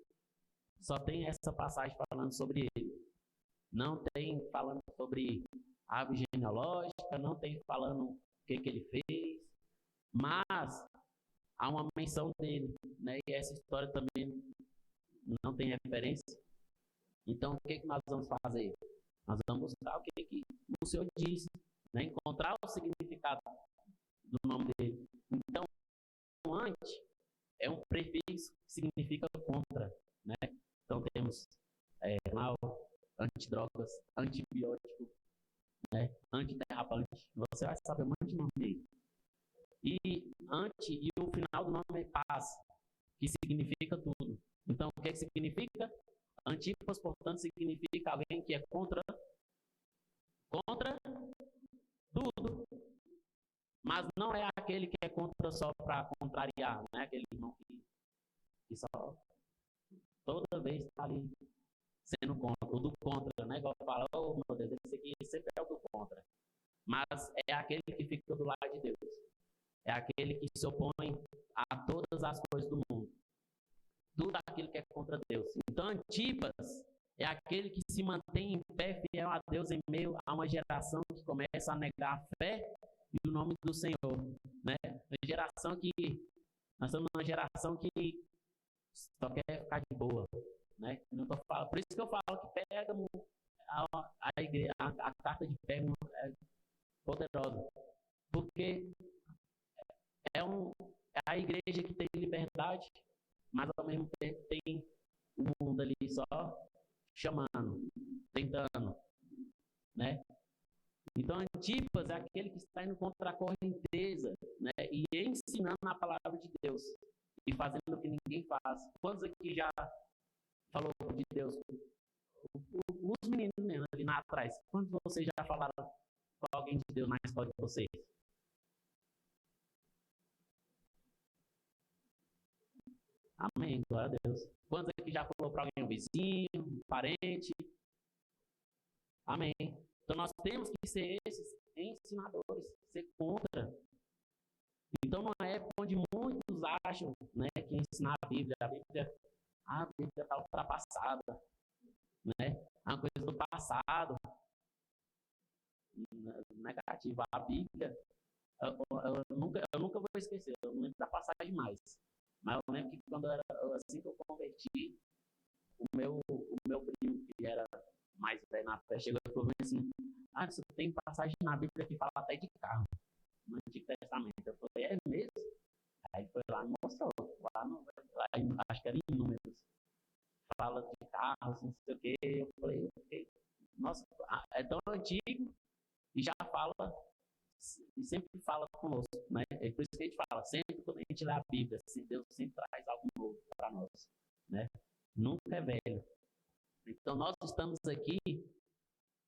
só tem essa passagem falando sobre ele. Não tem falando sobre árvore genealógica, não tem falando o que ele fez, mas há uma menção dele, né? E essa história também não tem referência. Então o que nós vamos fazer? Nós vamos buscar o que o Senhor disse, né? Encontrar o significado do nome dele. Então, anti é um prefixo que significa contra, né? Então temos mal, antidrogas, antibiótico, né? Antiderrapante. Você vai saber um monte de nome dele. E o final do nome é paz, que significa tudo. Então, o que significa? Antipas, portanto, significa alguém que é contra tudo. Mas não é aquele que é contra só para contrariar, não é aquele irmão que só toda vez está ali sendo contra, o do contra, né? Igual fala, oh meu Deus, esse aqui sempre é o do contra. Mas é aquele que fica do lado de Deus. É aquele que se opõe a todas as coisas do mundo. Tudo aquilo que é contra Deus. Então, Antipas é aquele que se mantém em pé fiel a Deus em meio a uma geração que começa a negar a fé e o nome do Senhor, né? Uma geração que nós somos uma geração que só quer ficar de boa, né? Por isso que eu falo que Pérgamo, a carta de Pérgamo é poderosa, porque é a igreja que tem liberdade, mas ao mesmo tempo tem o mundo ali só chamando, tentando, né? Então, Antipas é aquele que está indo contra a correnteza, né? E ensinando a palavra de Deus e fazendo o que ninguém faz. Quantos aqui já falou de Deus? Os meninos mesmo ali lá atrás. Quantos de vocês já falaram com alguém de Deus na escola de vocês? Amém, glória a Deus. Quantos aqui já falou para alguém, um vizinho, um parente? Amém. Então nós temos que ser esses ensinadores, ser contra. Então numa época onde muitos acham, né, que ensinar a Bíblia está ultrapassada, né? É uma coisa do passado, negativa. A Bíblia, eu nunca vou esquecer, eu não lembro da passagem mais. Mas eu lembro que quando assim que eu converti, o meu primo, que era mais velho na fé, chegou e falou assim: você tem passagem na Bíblia que fala até de carro, no Antigo Testamento. Eu falei: é mesmo? Aí ele foi lá e mostrou, acho que era em Números, fala de carros, não sei o quê. Eu falei: nossa, é tão antigo e já fala, e sempre fala conosco, né? É por isso que a gente fala, sempre quando a gente lê a Bíblia, Deus sempre traz algo novo para nós, né? Nunca é velho. Então nós estamos aqui,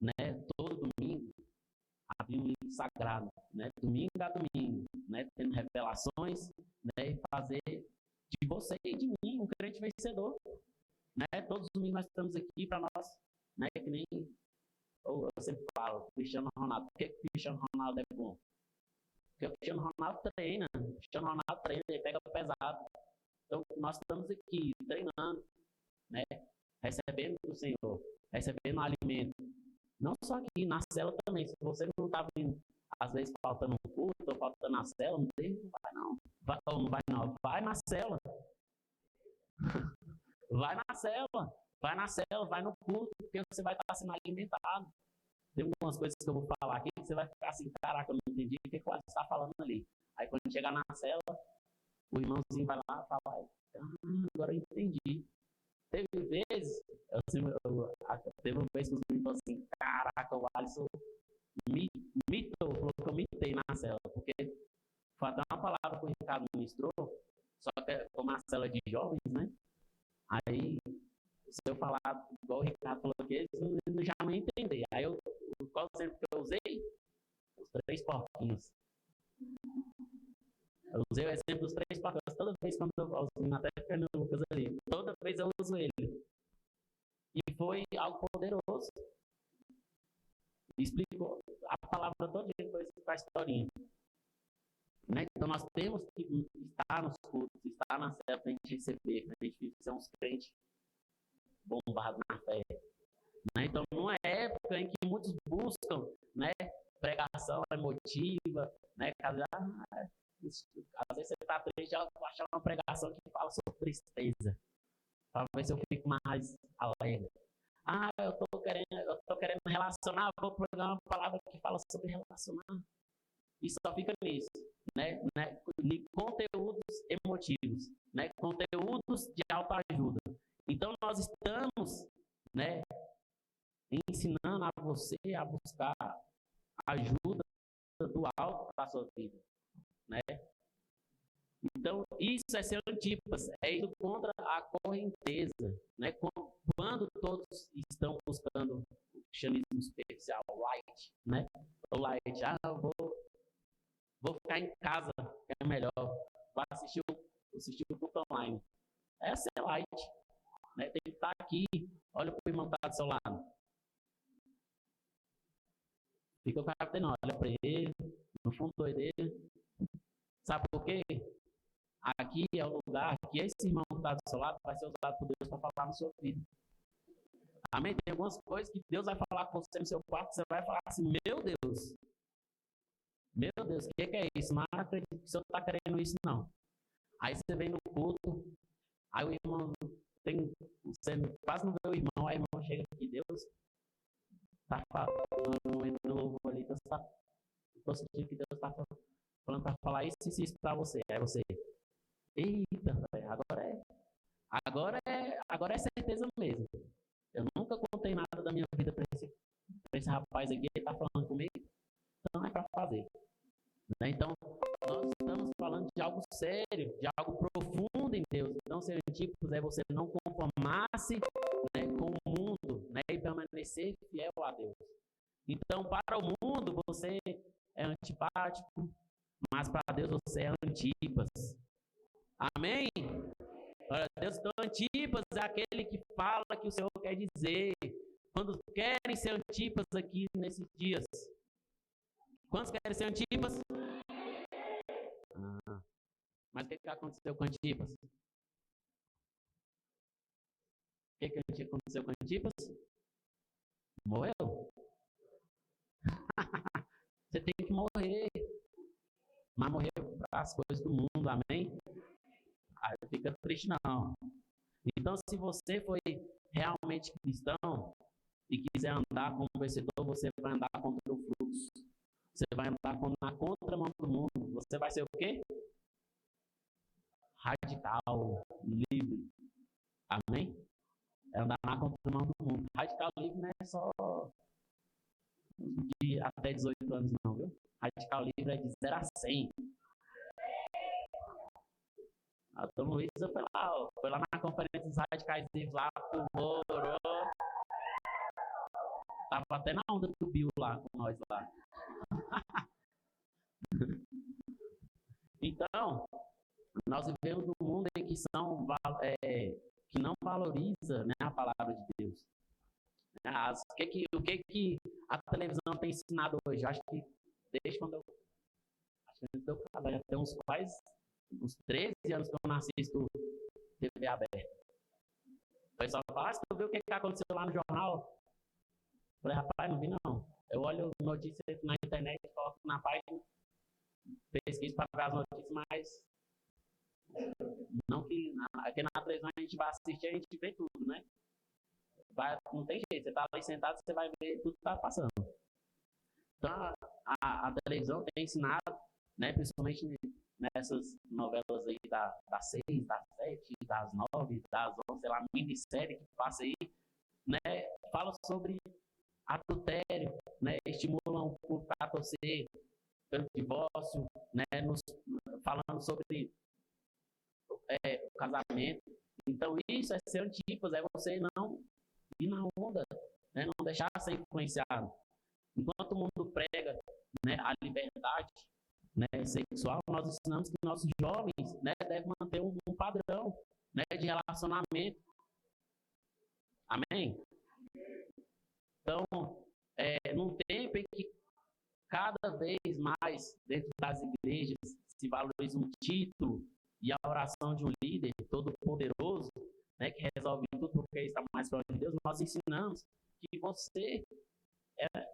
né, todo domingo, abrindo um livro sagrado, né, domingo a domingo, né, tendo revelações, né, e fazer de você e de mim um crente vencedor, né? Todos os domingos nós estamos aqui para nós, né, que nem eu sempre falo, Cristiano Ronaldo. Por que Cristiano Ronaldo é bom? Porque o Cristiano Ronaldo treina, ele pega pesado. Então nós estamos aqui treinando, né, recebendo do Senhor, recebendo alimento. Não só aqui, na célula também. Se você não está vindo, às vezes faltando um culto, ou faltando na cela, não tem, não vai não. Não vai não, vai na cela. Vai na cela, vai no culto, porque você vai estar sendo alimentado. Tem algumas coisas que eu vou falar aqui que você vai ficar assim, caraca, eu não entendi o que o está falando ali. Aí quando chegar na cela, o irmãozinho vai lá e fala, agora eu entendi. Teve uma vez que os meninos falaram assim, caraca, o Alisson mitou, falou que eu mitei na cela, porque foi até uma palavra que o Ricardo ministrou, só que como a cela de jovens, né? Aí, se eu falar igual o Ricardo falou aqui, eles já não entender. Aí, qual o exemplo que eu usei? Os 3 porquinhos. Eu usei o exemplo dos 3 porquinhos toda vez quando eu uso, até Fernando Lucas ali. Toda vez eu uso ele. E foi algo poderoso. Explicou a palavra toda depois com a historinha. Né? Então nós temos que estar nos cultos, estar na cela para a gente receber, para a gente ser uns crentes bombados na fé. Né? Então numa época em que muitos buscam, né, pregação emotiva, né, às vezes você está triste, eu vou achar uma pregação que fala sobre tristeza, para ver se eu fico mais alegre. Eu tô querendo relacionar, vou pegar uma palavra que fala sobre relacionar. E só fica nisso, né? Conteúdos emotivos, né? Conteúdos de autoajuda. Então nós estamos, né, ensinando a você a buscar ajuda do alto para a sua vida, né? Então, isso é ser antípodas, é ir contra a correnteza, né? Quando todos estão buscando o cristianismo superficial, light, né? O light, eu vou ficar em casa, que é melhor, vou assistir o culto online. Essa é light, né? Tem que estar aqui, olha para o irmão que está do seu lado. Fica o cara tendo, olha para ele, no fundo dele. Sabe por quê? Aqui é o lugar que esse irmão que está do seu lado vai ser usado por Deus para falar na sua vida. Amém? Tem algumas coisas que Deus vai falar com você no seu quarto, você vai falar assim, meu Deus, o que é isso? Não acredito que o senhor está querendo isso, não. Aí você vem no culto, aí o irmão, você quase não vê o irmão, aí o irmão chega aqui, Deus está falando, no louvor ali, Deus está, estou sentindo que Deus está falando para falar isso e isso para você. Aí você, eita, agora é certeza mesmo. Eu nunca contei nada da minha vida para esse rapaz aqui, ele está falando comigo, então é para fazer. Né? Então, nós estamos falando de algo sério, de algo profundo em Deus. Então, ser antípodas é você não conformar-se, né, com o mundo, né, e permanecer fiel a Deus. Então, para o mundo, você é antipático, mas para Deus você é antipas. Amém? Glória a Deus, então antipas é aquele que fala que o Senhor quer dizer. Quando querem ser antipas aqui nesses dias? Quantos querem ser antipas? Mas o que aconteceu com Antipas? O que aconteceu com Antipas? Morreu. Você tem que morrer. Mas morreu para as coisas do mundo, amém? Aí fica triste não. Então, se você foi realmente cristão e quiser andar como vencedor, você vai andar contra o fluxo. Você vai andar na contramão do mundo. Você vai ser o quê? Radical, livre. Amém? É andar na contramão do mundo. Radical livre não é só de até 18 anos, não, viu? Radical livre é de 0 a 100. A Tom Luiz foi lá na conferência dos radicais livres lá, morou. Tava até na onda do Bill lá com nós lá. Então, nós vivemos num mundo em que não valoriza, né, a palavra de Deus. O que a televisão tem ensinado hoje? Acho que desde quando eu já tem uns 13 anos que eu não assisto TV aberta. O pessoal fala, tu viu o que aconteceu lá no jornal? Eu falei, rapaz, não vi não. Eu olho notícias na internet, coloco na página, pesquiso para ver as notícias, mas não que aqui na televisão a gente vai assistir, a gente vê tudo, né? Não tem jeito, você está ali sentado, você vai ver tudo que está passando. Então, a televisão tem ensinado, né, principalmente nessas novelas aí das 6, das 7, das 9, das 11, sei lá, minissérie que passa aí, né, fala sobre adultério, né, estimulam o povo a torcer pelo divórcio, né, falando sobre o casamento. Então, isso é ser antípodas, é você não ir na onda, né, não deixar ser influenciado. Enquanto o mundo prega, né, a liberdade, né, sexual, nós ensinamos que nossos jovens, né, devem manter um padrão, né, de relacionamento. Amém? Então, num tempo em que cada vez mais dentro das igrejas se valoriza um título e a oração de um líder todo poderoso, né, que resolve tudo porque está mais próximo de Deus, nós ensinamos que você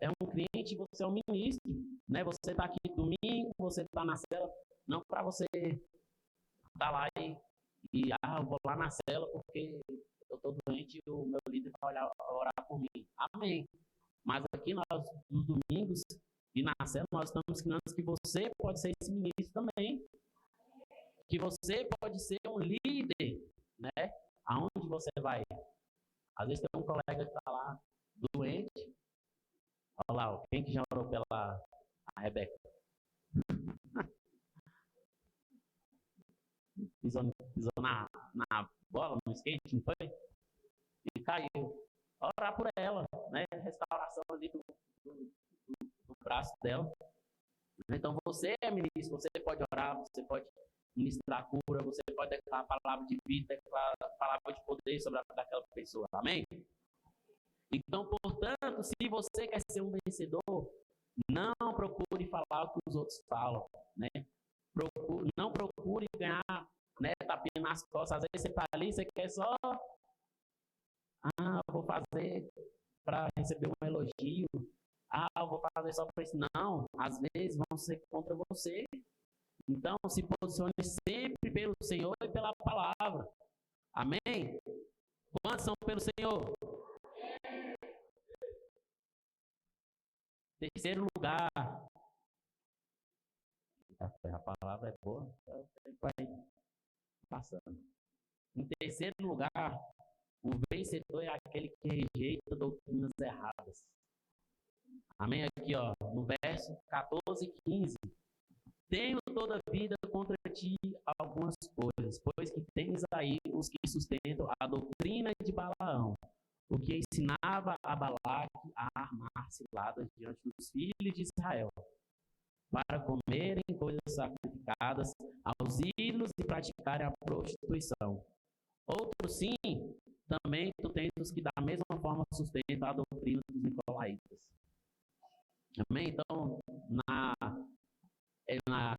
é um cliente, você é um ministro, né? Você está aqui domingo, você está na cela, não para você estar lá eu vou lá na cela porque eu estou doente e o meu líder vai orar por mim. Amém. Mas aqui nós, nos domingos e na cela, nós estamos ensinando que você pode ser esse ministro também, que você pode ser um líder, né? Aonde você vai? Às vezes tem um colega que está lá doente. Olha lá, quem que já orou pela a Rebeca? Pisou na bola, no skate, não foi? E caiu. Orar por ela, né? Restauração ali do braço dela. Então você é ministro, você pode orar, você pode ministrar a cura, você pode declarar a palavra de vida, declarar a palavra de poder sobre aquela pessoa. Amém? Então, portanto, se você quer ser um vencedor, não procure falar o que os outros falam, né? Não procure ganhar, né, tapinha nas costas. Às vezes você está ali, você quer só, eu vou fazer para receber um elogio, eu vou fazer só para isso. Não, às vezes vão ser contra você. Então, se posicione sempre pelo Senhor e pela palavra. Amém? Quantos são pelo Senhor? Terceiro lugar. A palavra é boa, o tempo vai passando. Em terceiro lugar, o vencedor é aquele que rejeita doutrinas erradas. Amém? Aqui, ó, no verso 14 e 15. Tenho toda a vida contra ti algumas coisas, pois que tens aí os que sustentam a doutrina de Balaão, o que ensinava a Balaque a armar ciladas diante dos filhos de Israel, para comerem coisas sacrificadas aos ídolos e praticarem a prostituição. Outros sim, também tu tens os que da mesma forma sustentam a doutrina dos nicolaítas. Amém? Então,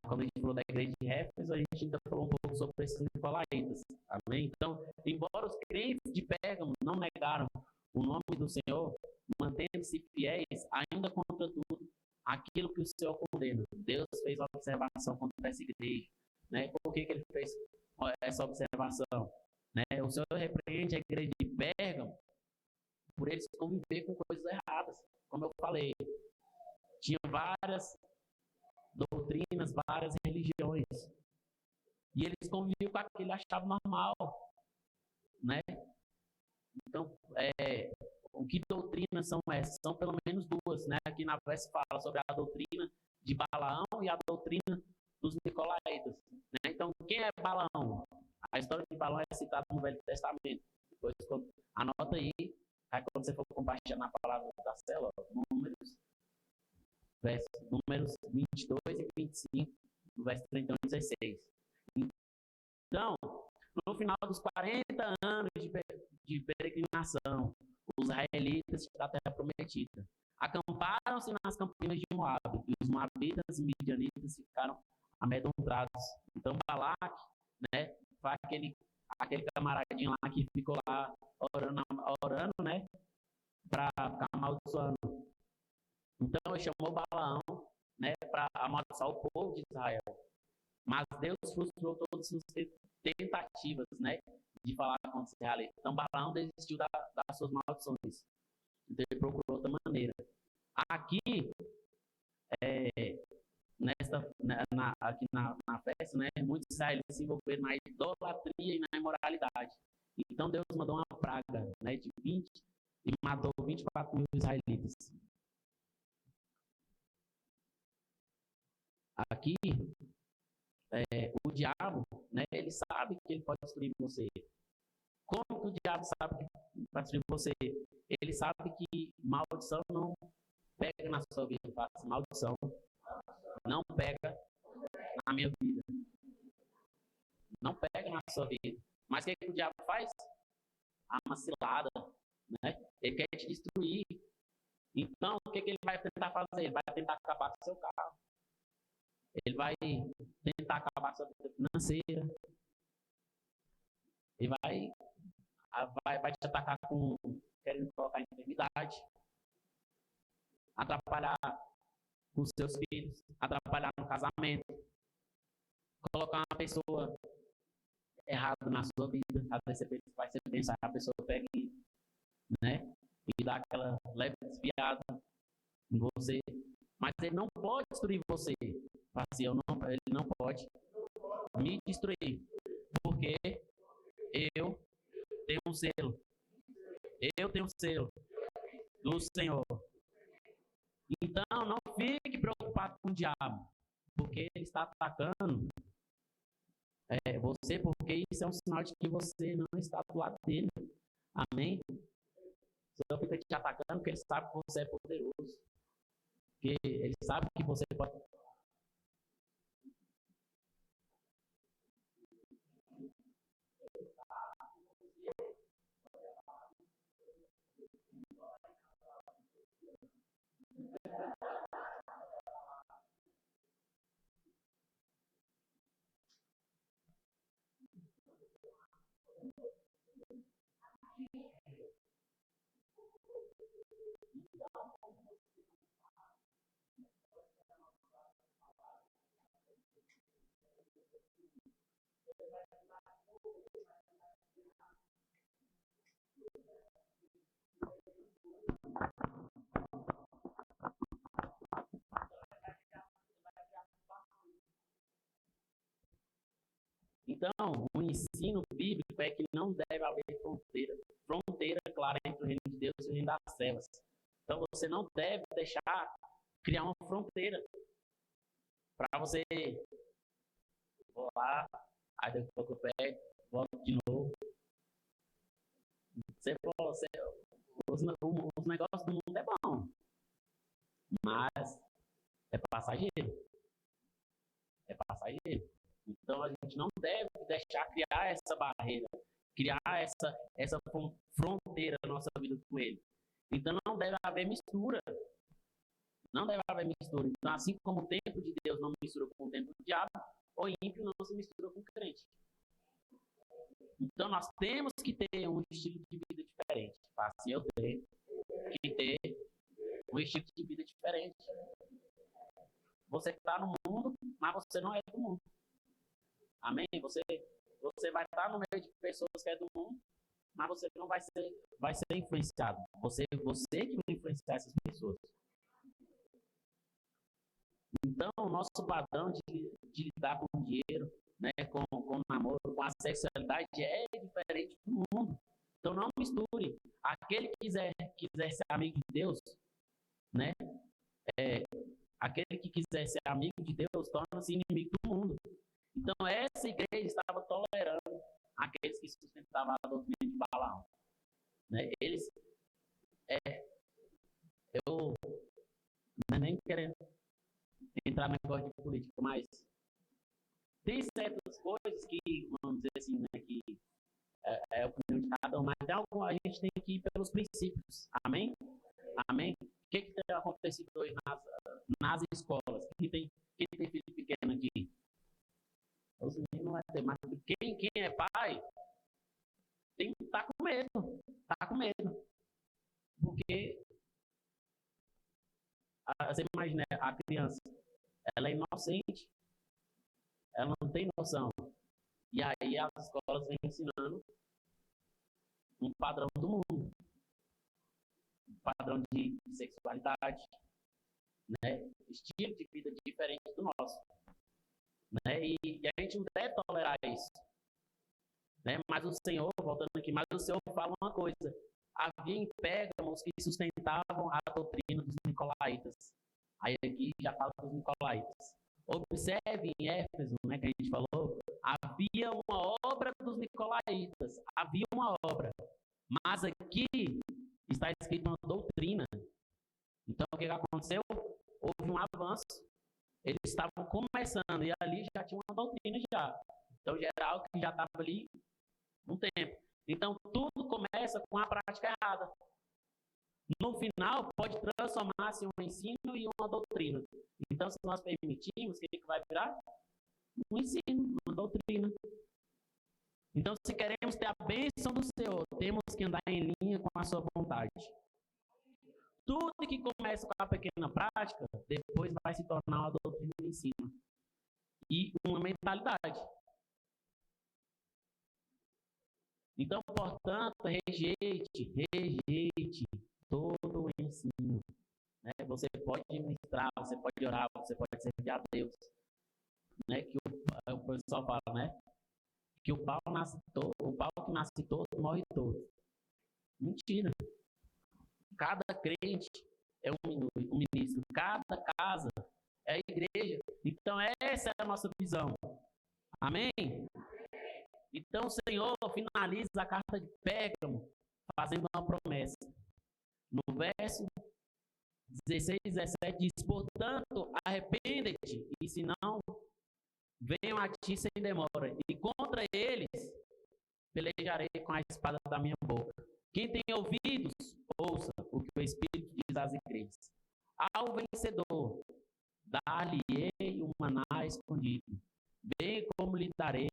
quando a gente falou da igreja de Éfeso, a gente ainda falou um pouco sobre esses nicolaítas. Amém? Então, embora os crentes de Pérgamo não negaram o nome do Senhor, mantendo-se fiéis, ainda contra tudo, aquilo que o Senhor condena. Deus fez uma observação contra essa igreja. Né? Por que ele fez essa observação? Né? O Senhor repreende a igreja de Pérgamo por eles conviver com coisas erradas. Como eu falei, tinha várias doutrinas, várias religiões. E eles conviviam com aquilo, achavam normal. Né? Então, o que doutrinas são essas? São pelo menos duas. Né? Aqui na verse fala sobre a doutrina de Balaão e a doutrina dos nicolaítas. Né? Então, quem é Balaão? A história de Balaão é citada no Velho Testamento. Depois, anota aí quando você for compartilhar na palavra da célula, números 22 e 25, no verso 31 e 16. Então, no final dos 40 anos de peregrinação, os israelitas da terra prometida acamparam-se nas campinas de Moabe, e os moabitas e midianitas ficaram amedrontados. Então, Balaque, né, foi aquele camaradinho lá que ficou lá orando, né, para ficar amaldiçoando. Então, ele chamou Balaão né, para amaldiçoar o povo de Israel. Mas Deus frustrou todas as suas tentativas, né, de falar com os israelitas. Então Balaão desistiu das suas maldições. Então ele procurou outra maneira. Aqui, aqui na festa, né, muitos israelitas se envolveram na idolatria e na imoralidade. Então Deus mandou uma praga, né, de 20 e matou 24 mil israelitas. Aqui, o diabo, né, ele sabe que ele pode destruir você. Como que o diabo sabe que pode destruir você? Ele sabe que maldição não pega na sua vida. Maldição não pega na minha vida. Não pega na sua vida. Mas o que o diabo faz? Uma cilada, né? Ele quer te destruir. Então, o que ele vai tentar fazer? Ele vai tentar acabar com o seu carro. Ele vai tentar acabar com a sua vida financeira. Ele vai te atacar querendo colocar enfermidade. Atrapalhar com os seus filhos. Atrapalhar no casamento. Colocar uma pessoa errada na sua vida. Às vezes você vai pensar que a pessoa pega né, e dá aquela leve desviada em você. Mas ele não pode destruir você. Assim, ele não pode me destruir. Porque eu tenho um selo. Eu tenho um selo do Senhor. Então, não fique preocupado com o diabo. Porque ele está atacando você, porque isso é um sinal de que você não está do lado dele. Amém? O Senhor fica te atacando porque ele sabe que você é poderoso. Porque ele sabe que você pode. Então, o ensino bíblico é que não deve haver fronteira clara entre o reino de Deus e o reino das trevas. Então, você não deve deixar criar uma fronteira para você. Vou lá, aí daqui a pouco eu pego, volto de novo. Os negócios do mundo é bom, mas é passageiro. É passageiro. Então a gente não deve deixar criar essa barreira, criar essa fronteira na nossa vida com ele. Então não deve haver mistura. Não deve haver mistura. Então, assim como o tempo de Deus não mistura com o tempo do diabo, o ímpio não se mistura com o crente. Então nós temos que ter um estilo de vida diferente. Assim eu tenho que ter um estilo de vida diferente. Você está no mundo, mas você não é do mundo. Amém? Você vai estar no meio de pessoas que é do mundo, mas você não vai ser influenciado. Você que vai influenciar essas pessoas. Então, o nosso padrão de lidar com o dinheiro, né, com o namoro, com a sexualidade é diferente do mundo. Então, não misture. Aquele que quiser ser amigo de Deus, né, aquele que quiser ser amigo de Deus, torna-se inimigo do mundo. Então, essa igreja estava tolerando aqueles que sustentavam a doutrina de Balaão. Né? Eles, eu não é nem querendo entrar no negócio de política, mas tem certas coisas que, vamos dizer assim, né, que é a opinião de cada um, mas a gente tem que ir pelos princípios. Amém? Amém? O que tem acontecido hoje nas escolas? Quem tem filho pequeno aqui? Os meninos não vai ter, mas quem é pai tem que estar com medo. Está com medo. Porque você imagina a criança ela é inocente, ela não tem noção. E aí as escolas vêm ensinando um padrão do mundo, um padrão de sexualidade, né? Estilo de vida diferente do nosso, né? E a gente não deve tolerar isso, né? Mas o Senhor, voltando aqui, mas o Senhor fala uma coisa: havia em Pérgamo os que sustentavam a doutrina dos nicolaítas. Aí aqui já fala dos nicolaítas. Observe em Éfeso, né, que a gente falou, havia uma obra dos nicolaítas, havia uma obra, mas aqui está escrito uma doutrina. Então o que aconteceu? Houve um avanço. Eles estavam começando e ali já tinha uma doutrina já. Então geral que já estava ali um tempo. Então tudo começa com a prática errada. No final pode transformar-se em um ensino e uma doutrina. Então se nós permitirmos, o que vai virar? Um ensino, uma doutrina. Então se queremos ter a bênção do Senhor, temos que andar em linha com a sua vontade. Tudo que começa com a pequena prática, depois vai se tornar uma doutrina de ensino. E uma mentalidade. Então, portanto, rejeite todo o ensino. Né? Você pode ministrar, você pode orar, você pode servir a Deus. Né? Que o pessoal fala, né? Que o pau que nasce todo, morre todo. Mentira. Cada crente é um ministro, cada casa é a igreja. Então essa é a nossa visão. Amém? Então o Senhor finaliza a carta de Pérgamo fazendo uma promessa. No verso 16 e 17 diz: portanto, arrepende-te, e se não, venham a ti sem demora, e contra eles pelejarei com a espada da minha boca. Quem tem ouvidos, ouça o que o Espírito diz às igrejas. Ao vencedor, dar-lhe-ei o maná escondido. Bem como lhe darei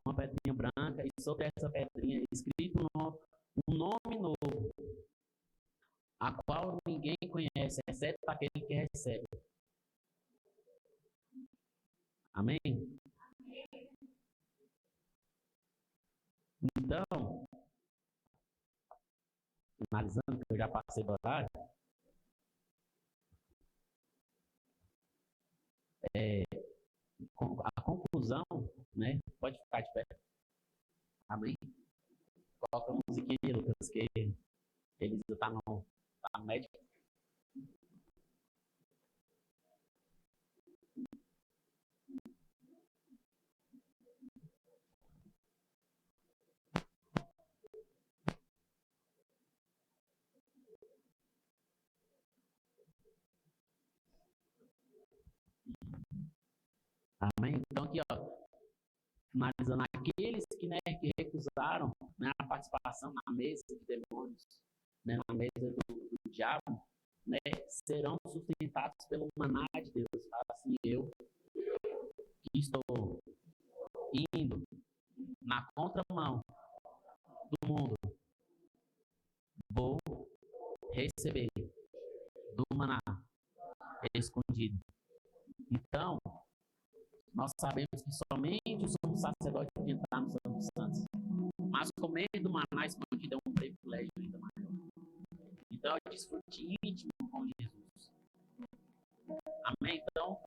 uma pedrinha branca, e sobre essa pedrinha escrito um nome novo, a qual ninguém conhece, exceto aquele que recebe. Amém? Então, finalizando, que eu já passei do horário, a conclusão, né? Pode ficar de pé. Amém? Coloca a musiquinha, Lucas, que eles estão no médico. Amém? Então aqui, ó, finalizando, aqueles que recusaram, né, a participação na mesa de demônios, né, na mesa do diabo, né, serão sustentados pelo maná de Deus. Fala assim: eu que estou indo na contramão do mundo, vou receber do maná escondido. Então, nós sabemos que somente o sumo sacerdote pode entrar no Santo dos Santos. Mas comer do maná escondido é um privilégio ainda maior. Então, é desfrute íntimo com Jesus. Amém? Então,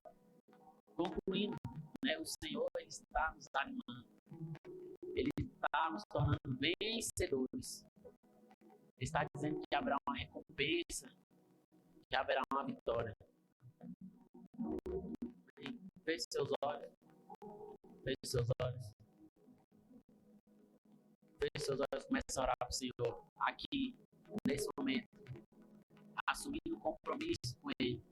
concluindo, né, o Senhor ele está nos animando. Ele está nos tornando vencedores. Ele está dizendo que haverá uma recompensa, que haverá uma vitória. Feche seus olhos. Feche seus olhos. Feche seus olhos. Comece a orar para o Senhor. Aqui, nesse momento. Assumindo o compromisso com Ele.